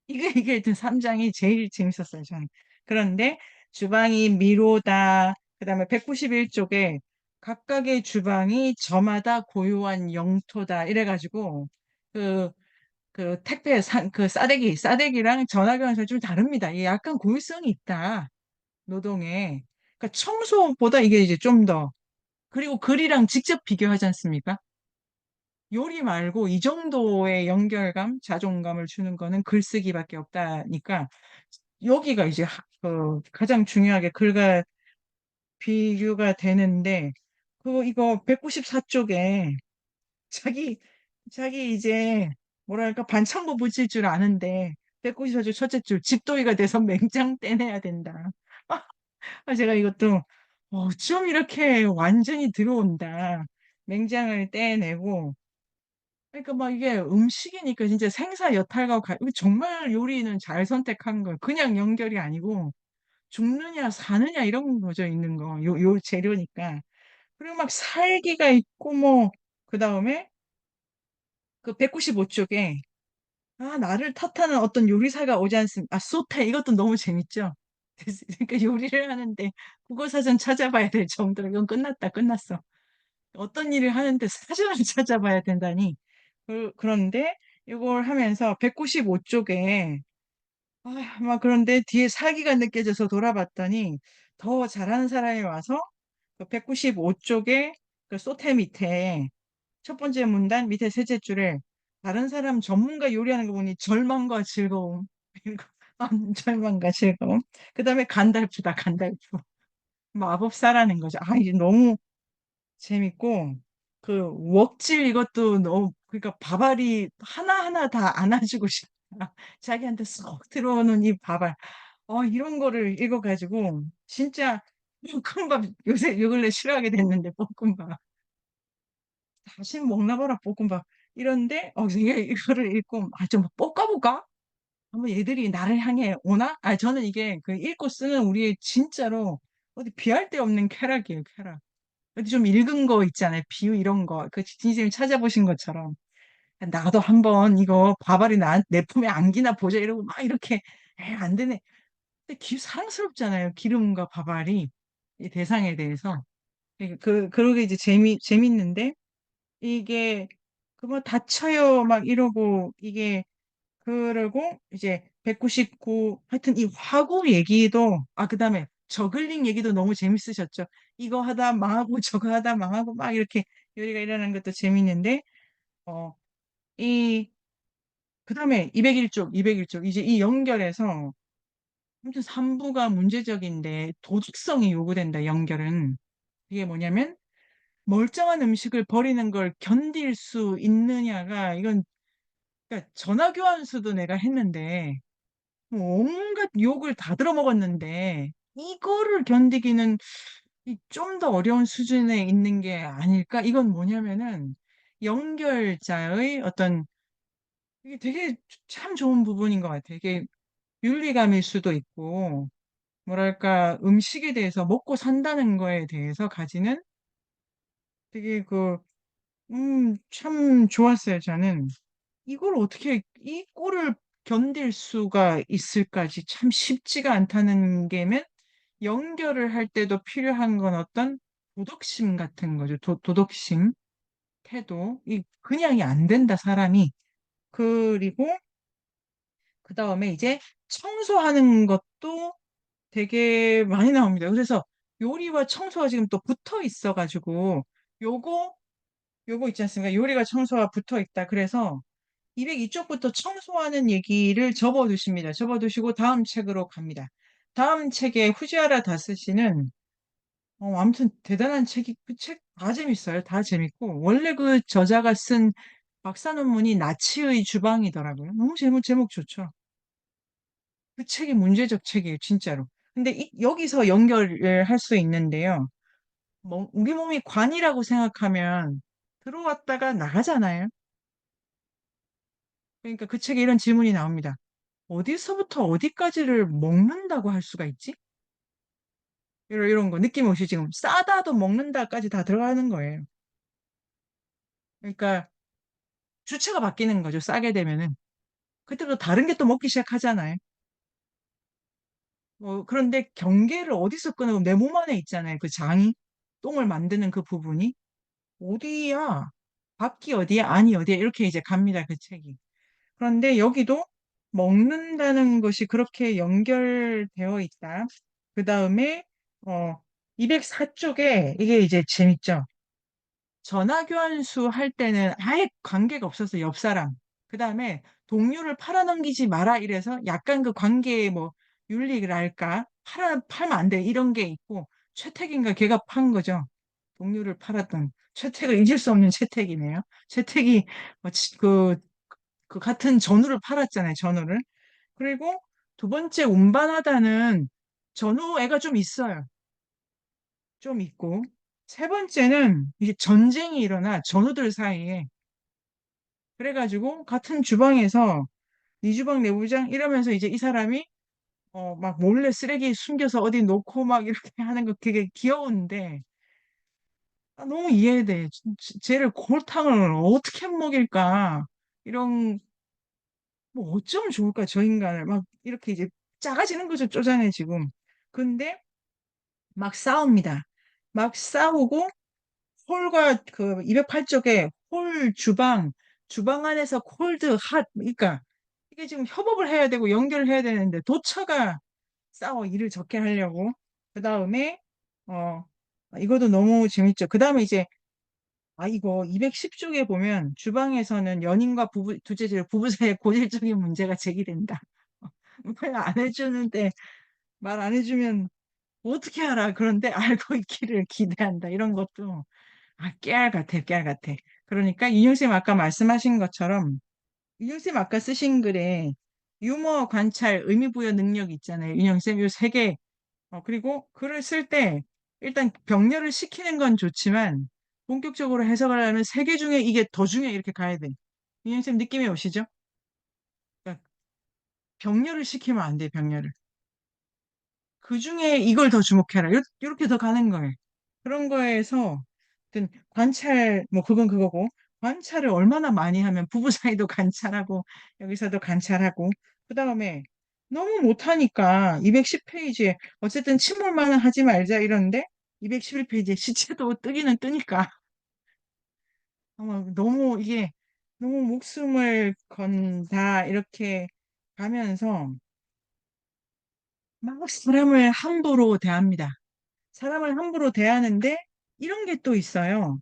이게 하여튼 3장이 제일 재밌었어요, 저는. 그런데 주방이 미로다. 그다음에 191쪽에 각각의 주방이 저마다 고유한 영토다. 이래가지고 그, 택배 싸대기랑 전화기관에서 좀 다릅니다. 이게 약간 고유성이 있다. 노동에. 그러니까 청소보다 이게 이제 좀 더. 그리고 글이랑 직접 비교하지 않습니까? 요리 말고 이 정도의 연결감, 자존감을 주는 거는 글쓰기밖에 없다니까 여기가 이제 가장 중요하게 글과 비교가 되는데 이거 194쪽에 자기 이제 뭐랄까 반창고 붙일 줄 아는데 194쪽 첫째 줄 집도의가 돼서 맹장 떼내야 된다. 제가 이것도 좀 이렇게 완전히 들어온다. 맹장을 떼내고 그러니까 막 이게 음식이니까 진짜 생사 여탈과 이거 정말 요리는 잘 선택한 거예요. 그냥 연결이 아니고 죽느냐 사느냐 이런 거죠 있는 거. 요 재료니까. 그리고 막 살기가 있고 뭐 그다음에 그 195쪽에 나를 탓하는 어떤 요리사가 오지 않습니까? 소태 이것도 너무 재밌죠. 그러니까 요리를 하는데 국어사전 찾아봐야 될 정도로 이건 끝났어. 어떤 일을 하는데 사전을 찾아봐야 된다니. 그런데 이걸 하면서 195쪽에 막 그런데 뒤에 사기가 느껴져서 돌아봤더니 더 잘하는 사람이 와서 그 195쪽에 그 소태 밑에 첫 번째 문단 밑에 셋째 줄에 다른 사람 전문가 요리하는 거 보니 절망과 즐거움. 그리고 절망과 즐거움. 그 다음에 간달프다, 간달프. 마법사라는 거죠. 이제 너무 재밌고, 그 웍질 이것도 너무, 그러니까 밥알이 하나하나 다 안아주고 싶다. 자기한테 쏙 들어오는 이 밥알. 이런 거를 읽어가지고, 진짜 볶음밥 요새 요 근래 싫어하게 됐는데, 볶음밥. 다시 먹나 봐라, 볶음밥. 이런데, 이게 이거를 읽고, 좀 볶아볼까? 한번 얘들이 나를 향해 오나? 저는 이게 그 읽고 쓰는 우리의 진짜로 어디 비할 데 없는 쾌락이에요, 쾌락. 어디 좀 읽은 거 있잖아요. 비유 이런 거. 그 진심이 찾아보신 것처럼. 나도 한번 이거 밥알이 내 품에 안기나 보자 이러고 막 이렇게, 안 되네. 근데 사랑스럽잖아요. 기름과 밥알이. 이 대상에 대해서. 그러게 이제 재밌는데, 이게, 그거 다쳐요. 막 이러고, 이게, 그러고 이제 199 하여튼 이 화구 얘기도 그다음에 저글링 얘기도 너무 재밌으셨죠. 이거 하다 망하고 저거 하다 망하고 막 이렇게 요리가 일어나는 것도 재밌는데 어 이 그다음에 201쪽 이제 이 연결해서 아무튼 3부가 문제적인데 도덕성이 요구된다. 연결은 이게 뭐냐면 멀쩡한 음식을 버리는 걸 견딜 수 있느냐가 이건 그러니까 전화 교환수도 내가 했는데 뭐 온갖 욕을 다 들어먹었는데 이거를 견디기는 좀 더 어려운 수준에 있는 게 아닐까? 이건 뭐냐면은 연결자의 어떤 이게 되게 참 좋은 부분인 것 같아요. 이게 윤리감일 수도 있고 뭐랄까 음식에 대해서 먹고 산다는 거에 대해서 가지는 되게 참 좋았어요. 저는 이걸 어떻게 이 꼴을 견딜 수가 있을까지 참 쉽지가 않다는 게면 연결을 할 때도 필요한 건 어떤 도덕심 같은 거죠. 도덕심, 태도. 그냥이 안 된다, 사람이. 그리고 그 다음에 이제 청소하는 것도 되게 많이 나옵니다. 그래서 요리와 청소가 지금 또 붙어 있어가지고 요거, 요거 있지 않습니까? 요리가 청소가 붙어 있다. 그래서 202쪽부터 청소하는 얘기를 접어두십니다. 접어두시고 다음 책으로 갑니다. 다음 책에 후지와라 다스시는 아무튼 대단한 책이 그 책 다 재밌어요. 다 재밌고 원래 그 저자가 쓴 박사 논문이 나치의 주방이더라고요. 너무 제목 좋죠. 그 책이 문제적 책이에요, 진짜로. 근데 여기서 연결을 할 수 있는데요. 우리 몸이 관이라고 생각하면 들어왔다가 나가잖아요. 그러니까 그 책에 이런 질문이 나옵니다. 어디서부터 어디까지를 먹는다고 할 수가 있지? 이런 거 느낌 없이 지금 싸다도 먹는다까지 다 들어가는 거예요. 그러니까 주체가 바뀌는 거죠. 싸게 되면은. 그때부터 다른 게 또 먹기 시작하잖아요. 그런데 경계를 어디서 끊어? 내 몸 안에 있잖아요. 그 장이. 똥을 만드는 그 부분이. 어디야? 밖이 어디야? 안이 어디야? 이렇게 이제 갑니다. 그 책이. 그런데 여기도 먹는다는 것이 그렇게 연결되어 있다. 그 다음에, 204쪽에 이게 이제 재밌죠. 전화교환수 할 때는 아예 관계가 없었어, 옆 사람. 그 다음에 동료를 팔아넘기지 마라 이래서 약간 그 관계의 뭐 윤리랄까? 팔면 안 돼. 이런 게 있고, 최택인가 걔가 판 거죠. 동료를 팔았던. 최택을 잊을 수 없는 최택이네요. 최택이 그 같은 전우를 팔았잖아요, 전우를. 그리고 두 번째 운반하다는 전우 애가 좀 있어요. 좀 있고. 세 번째는 이게 전쟁이 일어나 전우들 사이에. 그래가지고 같은 주방에서 네 주방 내 부장 이러면서 이제 이 사람이 막 몰래 쓰레기 숨겨서 어디 놓고 막 이렇게 하는 거 되게 귀여운데 너무 이해돼. 쟤를 골탕을 어떻게 먹일까? 이런 뭐 어쩌면 좋을까 저 인간을 막 이렇게 이제 작아지는 거죠 쪼잔해 지금. 근데 막 싸웁니다. 막 싸우고 홀과 그 208쪽에 홀 주방 안에서 콜드 핫 그러니까 이게 지금 협업을 해야 되고 연결을 해야 되는데 도처가 싸워 일을 적게 하려고. 그 다음에 어 이것도 너무 재밌죠. 그 다음에 이제 이거 210쪽에 보면 주방에서는 연인과 부부 두째질 부부 사이에 고질적인 문제가 제기된다. 말 안 해주는데 말 안 해주면 어떻게 알아? 그런데 알고 있기를 기대한다. 이런 것도 깨알 같아, 깨알 같아. 그러니까 윤영쌤 아까 말씀하신 것처럼 윤영쌤 아까 쓰신 글에 유머, 관찰, 의미부여 능력 있잖아요. 윤영쌤 요 세 개. 그리고 글을 쓸 때 일단 병렬을 시키는 건 좋지만 본격적으로 해석을 하려면 세 개 중에 이게 더 중요해 이렇게 가야 돼. 윤영쌤 느낌이 오시죠? 그러니까 병렬을 시키면 안 돼, 병렬을. 그 중에 이걸 더 주목해라. 이렇게 더 가는 거예요. 그런 거에서 어떤 관찰, 뭐 그건 그거고, 관찰을 얼마나 많이 하면 부부 사이도 관찰하고, 여기서도 관찰하고, 그 다음에 너무 못하니까 210페이지에 어쨌든 침몰만은 하지 말자 이러는데 211페이지에 시체도 뜨기는 뜨니까 너무 이게 너무 목숨을 건다 이렇게 가면서 막 사람을 함부로 대합니다. 사람을 함부로 대하는데 이런 게 또 있어요.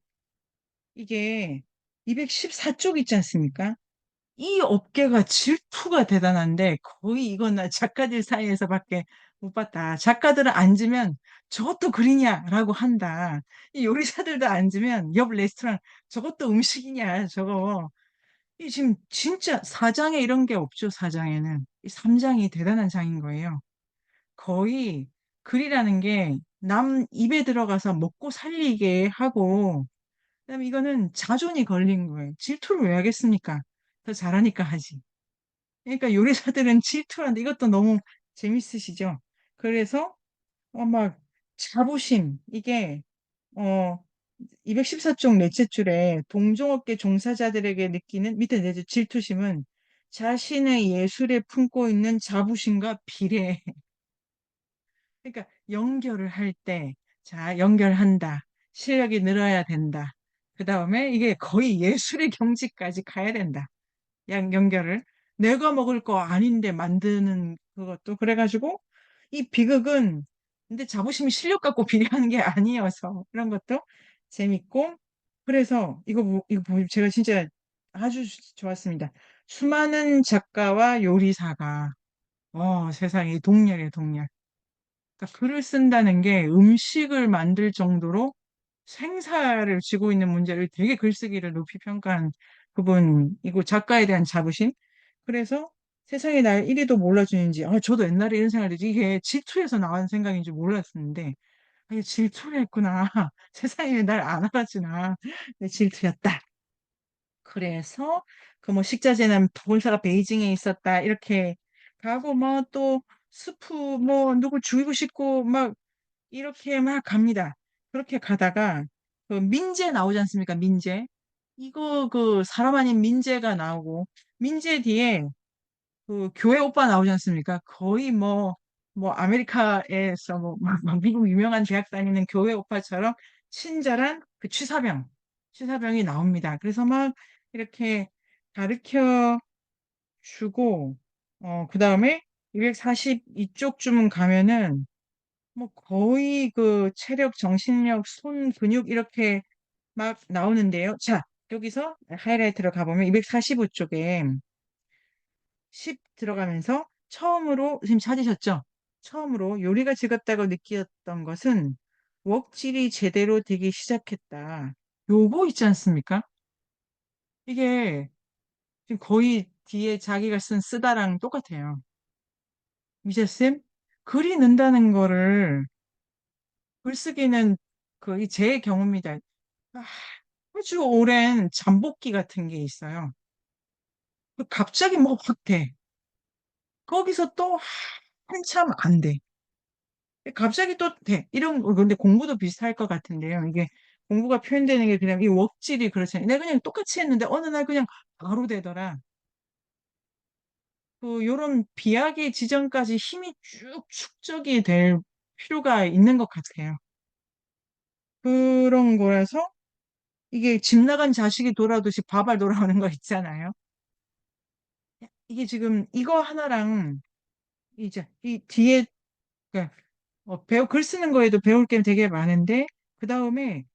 이게 214쪽 있지 않습니까? 이 업계가 질투가 대단한데 거의 이건 나 작가들 사이에서밖에 못 봤다. 작가들은 앉으면 저것도 글이냐라고 한다. 이 요리사들도 앉으면 옆 레스토랑 저것도 음식이냐 저거. 이 지금 진짜 사장에 이런 게 없죠. 사장에는. 이 3장이 대단한 장인 거예요. 거의 글이라는 게 남 입에 들어가서 먹고 살리게 하고, 그다음에 이거는 자존이 걸린 거예요. 질투를 왜 하겠습니까? 더 잘하니까 하지. 그러니까 요리사들은 질투하는데 이것도 너무 재밌으시죠? 그래서 막 자부심 이게 어 214쪽 넷째 줄에 동종업계 종사자들에게 느끼는 밑에 내줄 질투심은 자신의 예술에 품고 있는 자부심과 비례해. 그러니까 연결을 할 때, 자, 연결한다. 실력이 늘어야 된다. 그 다음에 이게 거의 예술의 경지까지 가야 된다. 연결을. 내가 먹을 거 아닌데 만드는 그것도. 그래가지고 이 비극은 근데 자부심이 실력 갖고 비례하는 게 아니어서 그런 것도 재밌고. 그래서 이거 보면 제가 진짜 아주 좋았습니다. 수많은 작가와 요리사가 세상에 동렬이에요, 동렬. 그러니까 글을 쓴다는 게 음식을 만들 정도로 생사를 쥐고 있는 문제를 되게 글쓰기를 높이 평가한 부분이고 작가에 대한 자부심. 그래서 세상에 날 이리도 몰라주는지, 저도 옛날에 이런 생각을 했지. 이게 질투에서 나온 생각인 줄 몰랐었는데, 이게 질투를 했구나. 세상에 날 안 알아주나. 내 질투였다. 그래서 그 뭐 식자재는 본사가 베이징에 있었다. 이렇게 가고 뭐 또 스프 뭐 누구 죽이고 싶고 막 이렇게 막 갑니다. 그렇게 가다가 그 민재 나오지 않습니까? 민재. 이거 그 사람 아닌 민재가 나오고 민재 뒤에 그 교회 오빠 나오지 않습니까? 거의 뭐 아메리카에서 막 미국 유명한 대학 다니는 교회 오빠처럼 친절한 그 취사병이 나옵니다. 그래서 막 이렇게 가르쳐 주고 그다음에 242쪽쯤 가면은 뭐 거의 그 체력, 정신력, 손 근육 이렇게 막 나오는데요. 자, 여기서 하이라이트로 가보면 245쪽에 10 들어가면서 처음으로 지금 찾으셨죠? 처음으로 요리가 즐겁다고 느꼈던 것은 웍질이 제대로 되기 시작했다. 요거 있지 않습니까? 이게 지금 거의 뒤에 자기가 쓴 쓰다랑 똑같아요. 미제쌤, 글이 는다는 거를 글쓰기는 제 경우입니다. 아, 아주 오랜 잠복기 같은 게 있어요. 갑자기 뭐 확 돼. 거기서 또 한참 안 돼. 갑자기 또 돼. 근데 공부도 비슷할 것 같은데요. 이게 공부가 표현되는 게 그냥 이 웍질이 그렇잖아요. 내가 그냥 똑같이 했는데 어느 날 그냥 바로 되더라. 요런 비하기 지점까지 힘이 쭉 축적이 될 필요가 있는 것 같아요. 그런 거라서 이게 집 나간 자식이 돌아오듯이 밥알 돌아오는 거 있잖아요. 이게 지금 이거 하나랑 이제 이 뒤에 그러니까 글 쓰는 거에도 배울 게 되게 많은데 그 다음에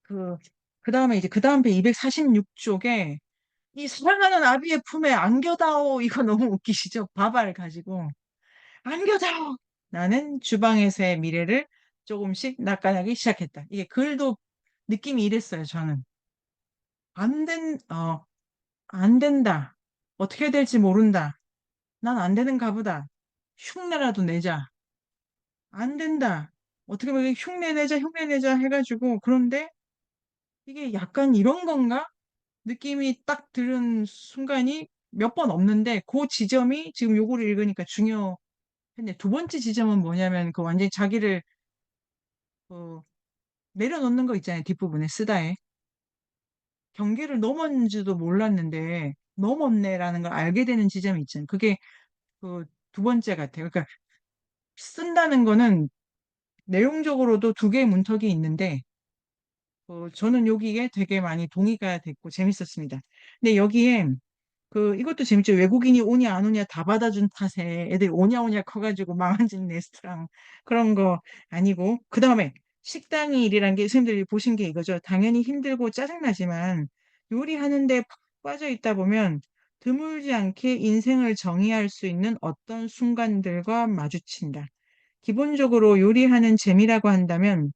그, 그 다음에 이제 그 다음 배 246쪽에 이 사랑하는 아비의 품에 안겨다오 이거 너무 웃기시죠? 밥알 가지고 안겨다오 나는 주방에서의 미래를 조금씩 낚아내기 시작했다. 이게 글도 느낌이 이랬어요, 저는. 안 된다. 어떻게 될지 모른다. 난 안 되는가 보다. 흉내라도 내자. 안 된다. 어떻게 보면 흉내 내자, 흉내 내자 해가지고 그런데 이게 약간 이런 건가? 느낌이 딱 들은 순간이 몇 번 없는데 그 지점이 지금 요거를 읽으니까 중요했네. 두 번째 지점은 뭐냐면 그 완전히 자기를 어, 내려놓는 거 있잖아요. 뒷부분에 쓰다에. 경계를 넘었는지도 몰랐는데 넘었네라는 걸 알게 되는 지점이 있잖아요. 그게 그 두 번째 같아요. 그러니까 쓴다는 거는 내용적으로도 두 개의 문턱이 있는데 저는 여기에 되게 많이 동의가 됐고 재밌었습니다. 근데 여기에 이것도 재밌죠. 외국인이 오냐 안 오냐 다 받아준 탓에 애들이 오냐 오냐 커가지고 망한 집 레스토랑 그런 거 아니고 그 다음에 식당이 일이란 게 선생님들이 보신 게 이거죠. 당연히 힘들고 짜증나지만 요리하는데 푹 빠져 있다 보면 드물지 않게 인생을 정의할 수 있는 어떤 순간들과 마주친다. 기본적으로 요리하는 재미라고 한다면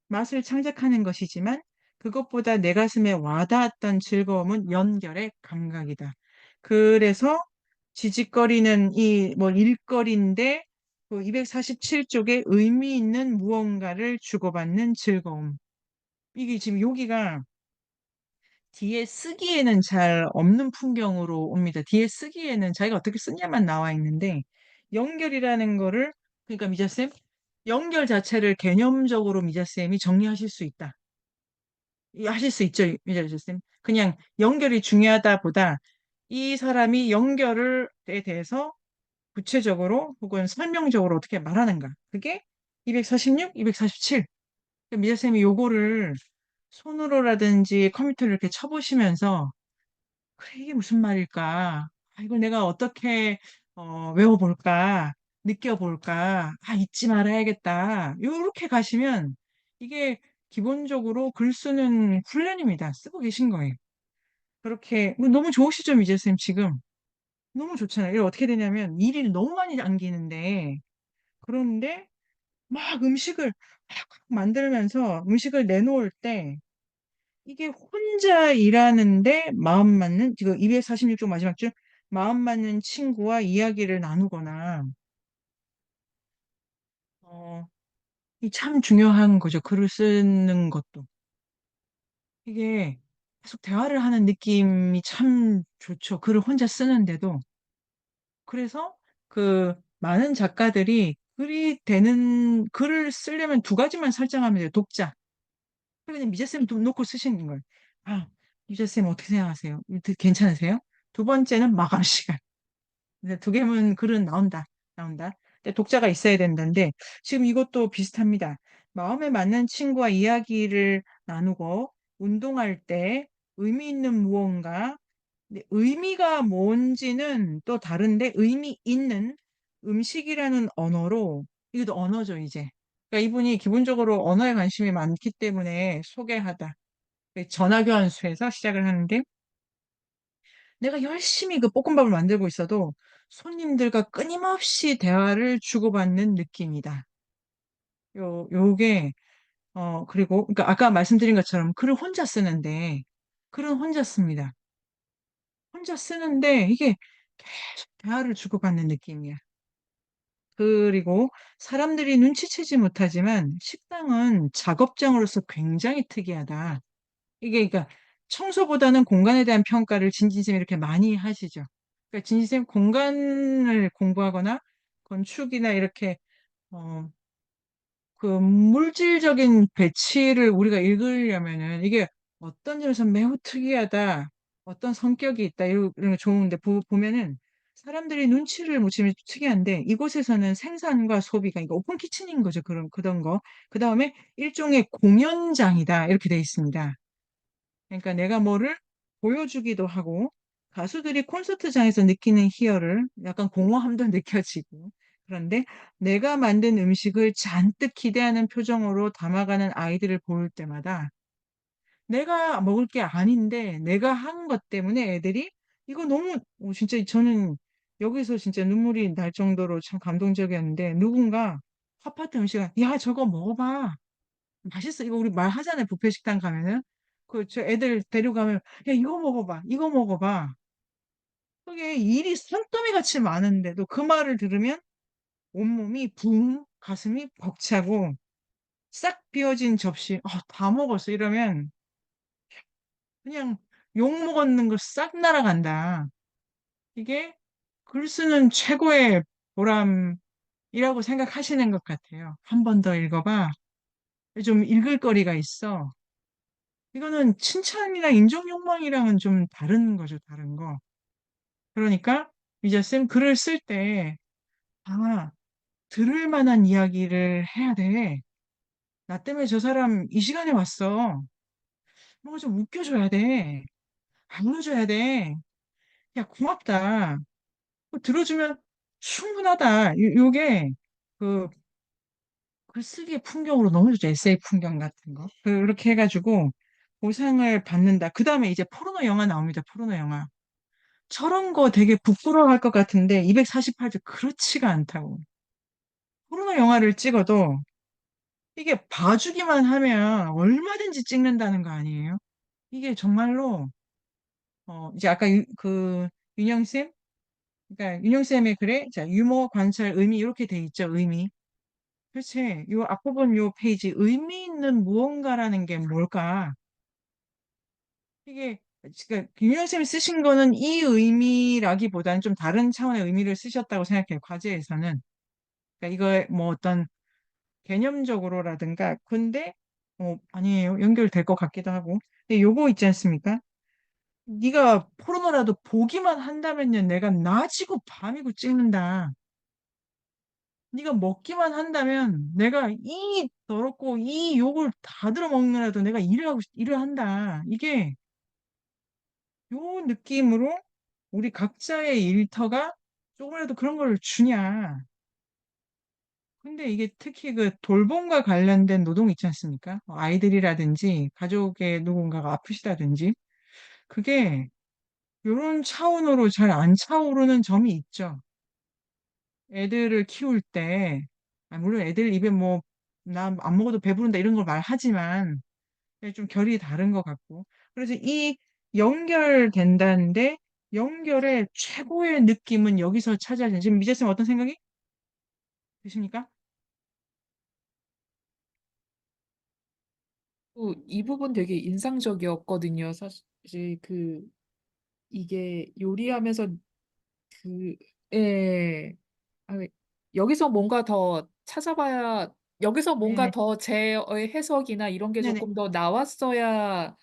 맛을 창작하는 것이지만 그것보다 내 가슴에 와닿았던 즐거움은 연결의 감각이다. 그래서 지직거리는 이 뭐 일거리인데 그 247쪽에 의미 있는 무언가를 주고받는 즐거움. 이게 지금 여기가 뒤에 쓰기에는 잘 없는 풍경으로 옵니다. 뒤에 쓰기에는 자기가 어떻게 쓰냐만 나와 있는데 연결이라는 거를 그러니까 미자쌤 연결 자체를 개념적으로 미자쌤이 정리하실 수 있다. 하실 수 있죠, 미자쌤. 그냥 연결이 중요하다 보다 이 사람이 연결에 대해서 구체적으로 혹은 설명적으로 어떻게 말하는가. 그게 246, 247. 미자쌤이 요거를 손으로라든지 컴퓨터를 이렇게 쳐보시면서 그래, 이게 무슨 말일까? 이걸 내가 어떻게 외워볼까? 느껴볼까? 잊지 말아야겠다. 요렇게 가시면 이게 기본적으로 글 쓰는 훈련입니다. 쓰고 계신 거예요. 그렇게 너무 좋으시죠, 미재쌤 지금? 너무 좋잖아요. 이게 어떻게 되냐면 일이 너무 많이 안기는데 그런데 막 음식을 막 만들면서 음식을 내놓을 때 이게 혼자 일하는데 마음 맞는, 지금 246쪽 마지막 줄, 마음 맞는 친구와 이야기를 나누거나, 어, 이 참 중요한 거죠. 글을 쓰는 것도. 이게 계속 대화를 하는 느낌이 참 좋죠. 글을 혼자 쓰는데도. 그래서 많은 작가들이 글을 쓰려면 두 가지만 설정하면 돼요. 독자. 그냥 미자쌤 놓고 쓰시는 거예요. 아, 미자쌤 어떻게 생각하세요? 괜찮으세요? 두 번째는 마감 시간. 근데 두 개면 글은 나온다. 근데 독자가 있어야 된다는데, 지금 이것도 비슷합니다. 마음에 맞는 친구와 이야기를 나누고, 운동할 때 의미 있는 무언가, 근데 의미가 뭔지는 또 다른데, 의미 있는 음식이라는 언어로, 이것도 언어죠, 이제. 그러니까 이분이 기본적으로 언어에 관심이 많기 때문에 소개하다. 전화교환수에서 시작을 하는데, 내가 열심히 그 볶음밥을 만들고 있어도 손님들과 끊임없이 대화를 주고받는 느낌이다. 요게, 그리고, 그러니까 아까 말씀드린 것처럼 글을 혼자 쓰는데, 글은 혼자 씁니다. 혼자 쓰는데 이게 계속 대화를 주고받는 느낌이야. 그리고 사람들이 눈치채지 못하지만 식당은 작업장으로서 굉장히 특이하다. 이게 그러니까 청소보다는 공간에 대한 평가를 진진쌤이 이렇게 많이 하시죠. 그러니까 진진쌤 공간을 공부하거나 건축이나 이렇게 어, 물질적인 배치를 우리가 읽으려면은 이게 어떤 점에서 매우 특이하다, 어떤 성격이 있다 이런 게 좋은데 보면은 사람들이 눈치를 못 채면 특이한데 이곳에서는 생산과 소비가 이거 오픈 키친인 거죠. 그런 거. 그 다음에 일종의 공연장이다 이렇게 돼 있습니다. 그러니까 내가 뭐를 보여주기도 하고 가수들이 콘서트장에서 느끼는 희열을 약간 공허함도 느껴지고, 그런데 내가 만든 음식을 잔뜩 기대하는 표정으로 담아가는 아이들을 볼 때마다 내가 먹을 게 아닌데 내가 한 것 때문에 애들이 이거 너무 진짜 저는 여기서 진짜 눈물이 날 정도로 참 감동적이었는데, 누군가 핫파트 음식을 야 저거 먹어봐 맛있어 이거 우리 말 하잖아요. 뷔페 식당 가면은 그 저 애들 데려가면 야 이거 먹어봐 이거 먹어봐, 그게 일이 산더미 같이 많은데도 그 말을 들으면 온몸이 붕 가슴이 벅차고 싹 비워진 접시 다 먹었어 이러면 그냥 욕 먹었는 거 싹 날아간다. 이게 글 쓰는 최고의 보람이라고 생각하시는 것 같아요. 한 번 더 읽어봐. 좀 읽을 거리가 있어. 이거는 칭찬이나 인정 욕망이랑은 좀 다른 거죠, 다른 거. 그러니까 미자쌤 글을 쓸 때, 아, 들을 만한 이야기를 해야 돼. 나 때문에 저 사람 이 시간에 왔어. 뭔가 좀 웃겨줘야 돼. 알려줘야 돼. 야, 고맙다. 들어주면 충분하다. 요게 그 글쓰기의 풍경으로 너무 좋죠. 에세이 풍경 같은 거. 그렇게 해가지고 보상을 받는다. 그 다음에 이제 포르노 영화 나옵니다. 포르노 영화. 저런 거 되게 부끄러워할 것 같은데 248조 그렇지가 않다고. 포르노 영화를 찍어도 이게 봐주기만 하면 얼마든지 찍는다는 거 아니에요? 이게 정말로 이제 아까 윤영쌤, 그러니까 윤영쌤의 글에 자 유머 관찰 의미 이렇게 돼 있죠. 의미. 그렇지. 요 앞부분 요 페이지 의미 있는 무언가라는 게 뭘까? 이게 그러니까 윤영 쌤이 쓰신 거는 이 의미라기보다는 좀 다른 차원의 의미를 쓰셨다고 생각해요. 과제에서는. 그러니까 이거 뭐 어떤 개념적으로라든가 근데 아니에요. 연결될 것 같기도 하고. 근데 요거 있지 않습니까? 네가 포르노라도 보기만 한다면요. 내가 낮이고 밤이고 찍는다. 네가 먹기만 한다면 내가 이 더럽고 이 욕을 다 들어먹느라도 내가 일을 한다. 이게 요 느낌으로 우리 각자의 일터가 조금이라도 그런 걸 주냐. 근데 이게 특히 그 돌봄과 관련된 노동 있지 않습니까? 아이들이라든지 가족의 누군가가 아프시다든지 그게 요런 차원으로 잘 안 차오르는 점이 있죠. 애들을 키울 때, 물론 애들 입에 뭐, 나 안 먹어도 배부른다 이런 걸 말하지만, 좀 결이 다른 것 같고. 그래서 이 연결된다는데, 연결의 최고의 느낌은 여기서 찾아야 지금 미재쌤 어떤 생각이 드십니까? 이 부분 되게 인상적이었거든요. 사실 이게 요리하면서 그, 예, 아, 여기서 뭔가 더 찾아봐야, 여기서 뭔가 네네. 더 제 해석이나 이런 게 네네. 조금 더 나왔어야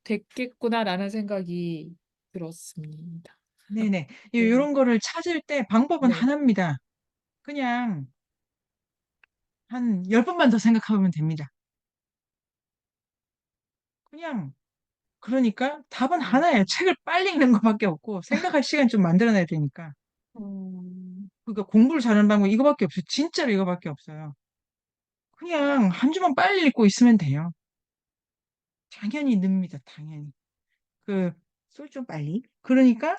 됐겠구나라는 생각이 들었습니다. 네네. 네, 요런 거를 찾을 때 방법은 네. 하나입니다. 그냥 한 10번만 더 생각하면 됩니다. 그냥 그러니까 답은 네. 하나예요. 책을 빨리 읽는 것밖에 없고 생각할 시간 좀 만들어내야 되니까. 음, 그러니까 공부를 잘하는 방법 이거밖에 없어요. 진짜로 이거밖에 없어요. 그냥 한 주만 빨리 읽고 있으면 돼요. 당연히 늡니다. 당연히. 쏠 좀 빨리. 그러니까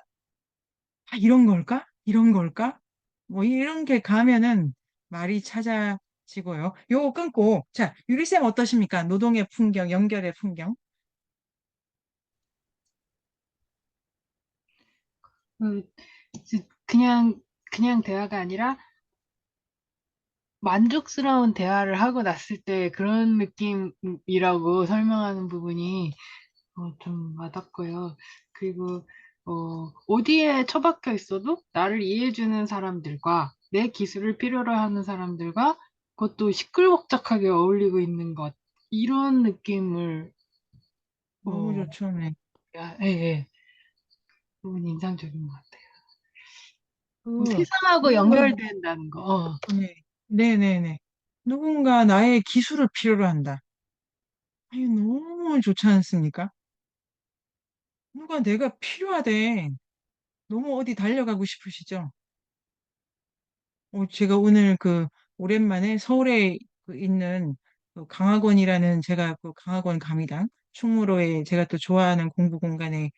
이런 걸까? 이런 걸까? 뭐 이런 게 가면은 말이 찾아지고요. 요거 끊고 자 유리쌤 어떠십니까? 노동의 풍경, 연결의 풍경. 그, 그냥 대화가 아니라 만족스러운 대화를 하고 났을 때 그런 느낌이라고 설명하는 부분이 좀 와닿고요. 그리고 어디에 처박혀 있어도 나를 이해해주는 사람들과 내 기술을 필요로 하는 사람들과 그것도 시끌벅적하게 어울리고 있는 것 이런 느낌을 너무 어, 좋죠. 네. 예, 예. 부분이 인상적인 것 같아요. 그 세상하고 누군가 연결된다는 거. 네. 네네네. 누군가 나의 기술을 필요로 한다. 아유, 너무 좋지 않습니까? 누가 내가 필요하대. 너무 어디 달려가고 싶으시죠? 제가 오늘 오랜만에 서울에 있는 강학원이라는 제가 강학원 감이당 충무로에 제가 또 좋아하는 공부 공간에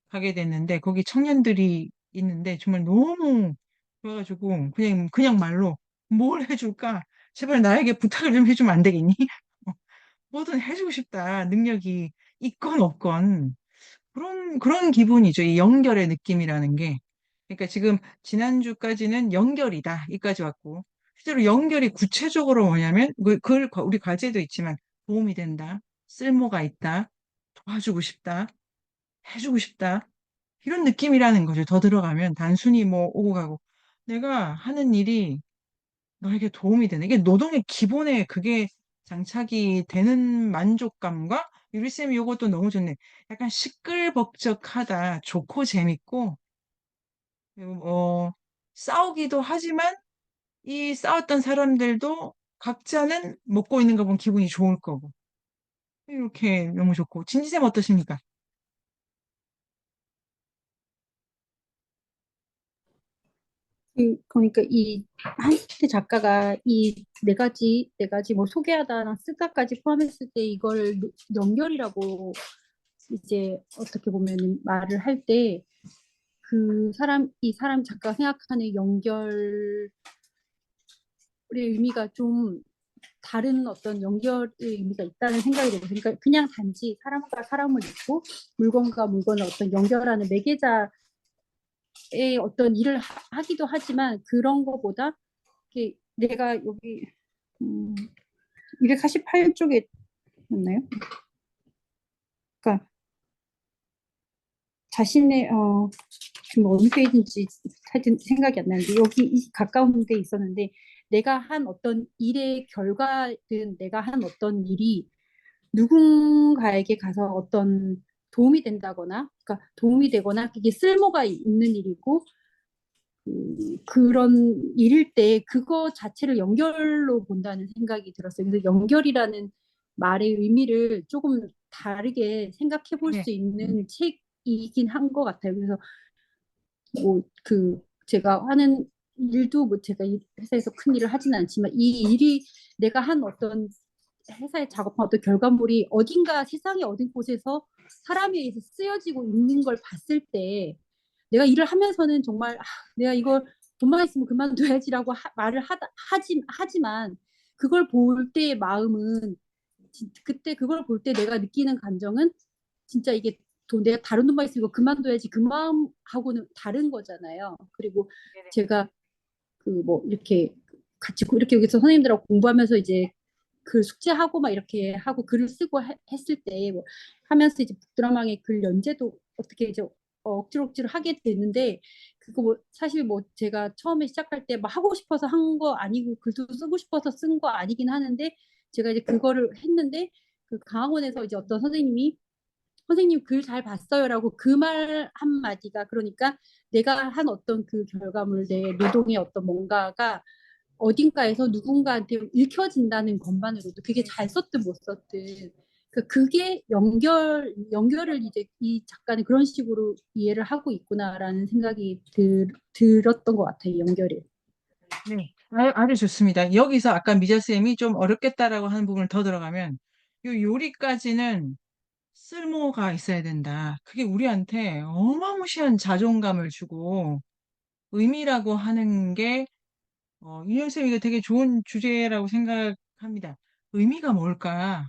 가게 됐는데 거기 청년들이 있는데 정말 너무 좋아가지고 그냥 말로 뭘 해줄까? 제발 나에게 부탁을 좀 해주면 안 되겠니? 뭐든 해주고 싶다. 능력이 있건 없건. 그런 기분이죠. 이 연결의 느낌이라는 게. 그러니까 지금 지난주까지는 연결이다. 이까지 왔고. 실제로 연결이 구체적으로 뭐냐면, 우리 과제도 있지만 도움이 된다. 쓸모가 있다. 도와주고 싶다. 해주고 싶다. 이런 느낌이라는 거죠. 더 들어가면 단순히 뭐 오고 가고. 내가 하는 일이 너에게 도움이 되는 이게 노동의 기본에 그게 장착이 되는 만족감과 유리쌤이 이것도 너무 좋네. 약간 시끌벅적하다, 좋고 재밌고 싸우기도 하지만 이 싸웠던 사람들도 각자는 먹고 있는 거 보면 기분이 좋을 거고 이렇게 너무 좋고 진지쌤 어떠십니까? 그러니까 이 한스트 작가가 이 네 가지 뭐 소개하다랑 쓰다까지 포함했을 때 이걸 연결이라고 이제 어떻게 보면 말을 할 때 이 사람 작가가 생각하는 연결의 의미가 좀 다른 어떤 연결의 의미가 있다는 생각이 들어요. 그러니까 그냥 단지 사람과 사람을 잇고 물건과 물건을 어떤 연결하는 매개자의 어떤 일을 하기도 하지만 그런 거보다 내가 여기 248쪽에 맞나요? 그러니까 자신의 지금 어느 페이지인지 하여튼 생각이 안 나는데 여기 가까운 데 있었는데 내가 한 어떤 일의 결과든 내가 한 어떤 일이 누군가에게 가서 어떤 도움이 된다거나 그러니까 도움이 되거나 그게 쓸모가 있는 일이고 그런 일일 때 그거 자체를 연결로 본다는 생각이 들었어요. 그래서 연결이라는 말의 의미를 조금 다르게 생각해 볼 네. 수 있는 책이긴 한 것 같아요. 그래서 뭐 제가 하는 일도 뭐 제가 이 회사에서 큰 일을 하지는 않지만 이 일이 내가 한 어떤 회사에 작업한 어떤 결과물이 어딘가 세상의 어딘 곳에서 사람에 의해서 쓰여지고 있는 걸 봤을 때 내가 일을 하면서는 정말 내가 이걸 돈만 있으면 그만둬야지라고 말을 하지만 그걸 볼 때의 마음은 그때 그걸 볼 때 내가 느끼는 감정은 진짜 이게 내가 다른 돈만 있으면 이거 그만둬야지 그 마음하고는 다른 거잖아요. 그리고 제가 뭐 이렇게 같이 이렇게 여기서 선생님들하고 공부하면서 이제 글 숙제하고 막 이렇게 하고 글을 쓰고 했을 때뭐 하면서 이제 북드라마의 글 연재도 어떻게 이제 억지로 하게 됐는데 그거 뭐 사실 뭐 제가 처음에 시작할 때 막 하고 싶어서 한 거 아니고 글도 쓰고 싶어서 쓴 거 아니긴 하는데 제가 이제 그거를 했는데 강학원에서 이제 어떤 선생님 글 잘 봤어요라고 그 말 한마디가 그러니까 내가 한 어떤 그 결과물 내 노동의 어떤 뭔가가 어딘가에서 누군가한테 읽혀진다는 것만으로도 그게 잘 썼든 못 썼든 그게 연결을 이제 이 작가는 그런 식으로 이해를 하고 있구나라는 생각이 들었던 것 같아요. 연결이. 네, 아주 좋습니다. 여기서 아까 미자쌤이 좀 어렵겠다라고 하는 부분을 더 들어가면 요 요리까지는 쓸모가 있어야 된다. 그게 우리한테 어마무시한 자존감을 주고 의미라고 하는 게 윤영쌤 이거 되게 좋은 주제라고 생각합니다. 의미가 뭘까?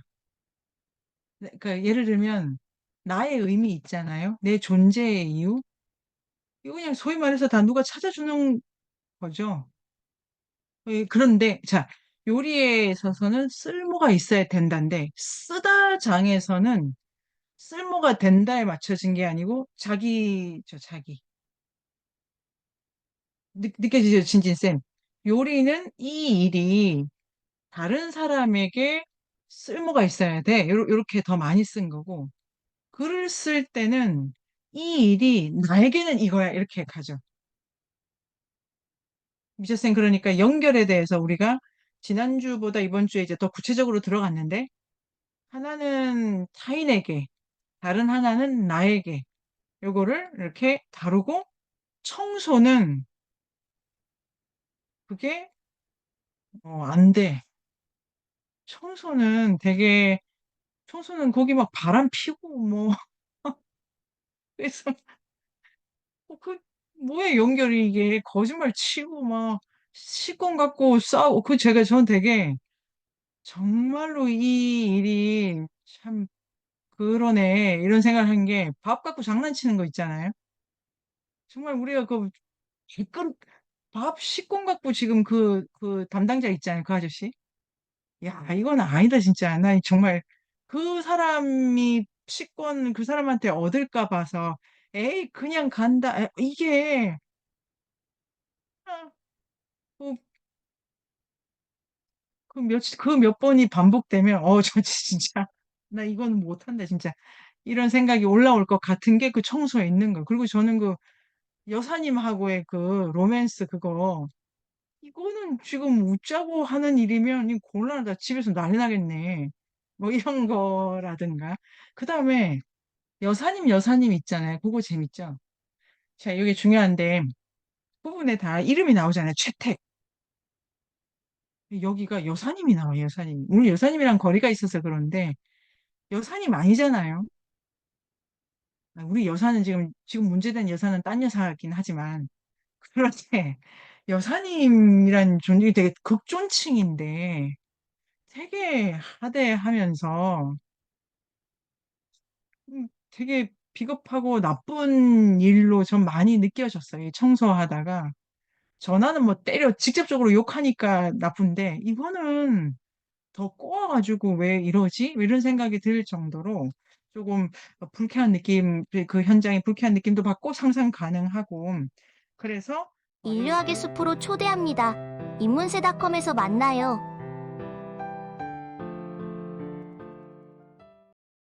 그러니까 예를 들면 나의 의미 있잖아요. 내 존재의 이유. 이거 그냥 소위 말해서 다 누가 찾아주는 거죠. 그런데 자 요리에 있어서는 쓸모가 있어야 된다인데 쓰다 장에서는 쓸모가 된다에 맞춰진 게 아니고 자기죠 자기 느껴지죠 진진쌤 요리는 이 일이 다른 사람에게 쓸모가 있어야 돼 요렇게 더 많이 쓴 거고 글을 쓸 때는 이 일이 나에게는 이거야 이렇게 가죠 미처쌤 그러니까 연결에 대해서 우리가 지난주보다 이번 주에 이제 더 구체적으로 들어갔는데 하나는 타인에게, 다른 하나는 나에게. 요거를 이렇게 다루고 청소는 그게 안 돼. 청소는 거기 막 바람 피고 뭐 그래서 그 뭐에 연결이 이게 거짓말 치고 막 시권 갖고 싸우고 전 되게 정말로 이 일이 참 그러네 이런 생각을 한 게 밥 갖고 장난치는 거 있잖아요. 정말 우리가 그 밥 식권 갖고 지금 그 담당자 있잖아요. 그 아저씨. 야, 이건 아니다, 진짜. 나 정말 그 사람이 식권 그 사람한테 얻을까 봐서, 에이, 그냥 간다. 이게, 아, 그, 그 몇 번이 반복되면, 저 진짜, 나 이건 못한다, 진짜. 이런 생각이 올라올 것 같은 게 그 청소에 있는 거. 그리고 저는 그 여사님하고의 그 로맨스 그거, 이거는 지금 웃자고 하는 일이면 이 곤란하다. 집에서 난리 나겠네. 뭐 이런 거라든가. 그 다음에 여사님 있잖아요. 그거 재밌죠? 자, 이게 중요한데 부분에 다 이름이 나오잖아요. 최택. 여기가 여사님이 나와요. 여사님. 우리 여사님이랑 거리가 있어서 그런데 여사님 아니잖아요. 우리 여사는 지금 문제된 여사는 딴 여사긴 하지만 그런데 여사님이란 존중이 되게 극존칭인데 되게 하대하면서 되게 비겁하고 나쁜 일로 전 많이 느껴졌어요. 이 청소하다가 전화는 뭐 때려 직접적으로 욕하니까 나쁜데 이거는 더 꼬아가지고 왜 이러지? 이런 생각이 들 정도로 조금 불쾌한 느낌, 그 현장의 불쾌한 느낌도 받고 상상 가능하고 그래서 인류학의 숲으로 초대합니다. 인문세닷컴에서 만나요.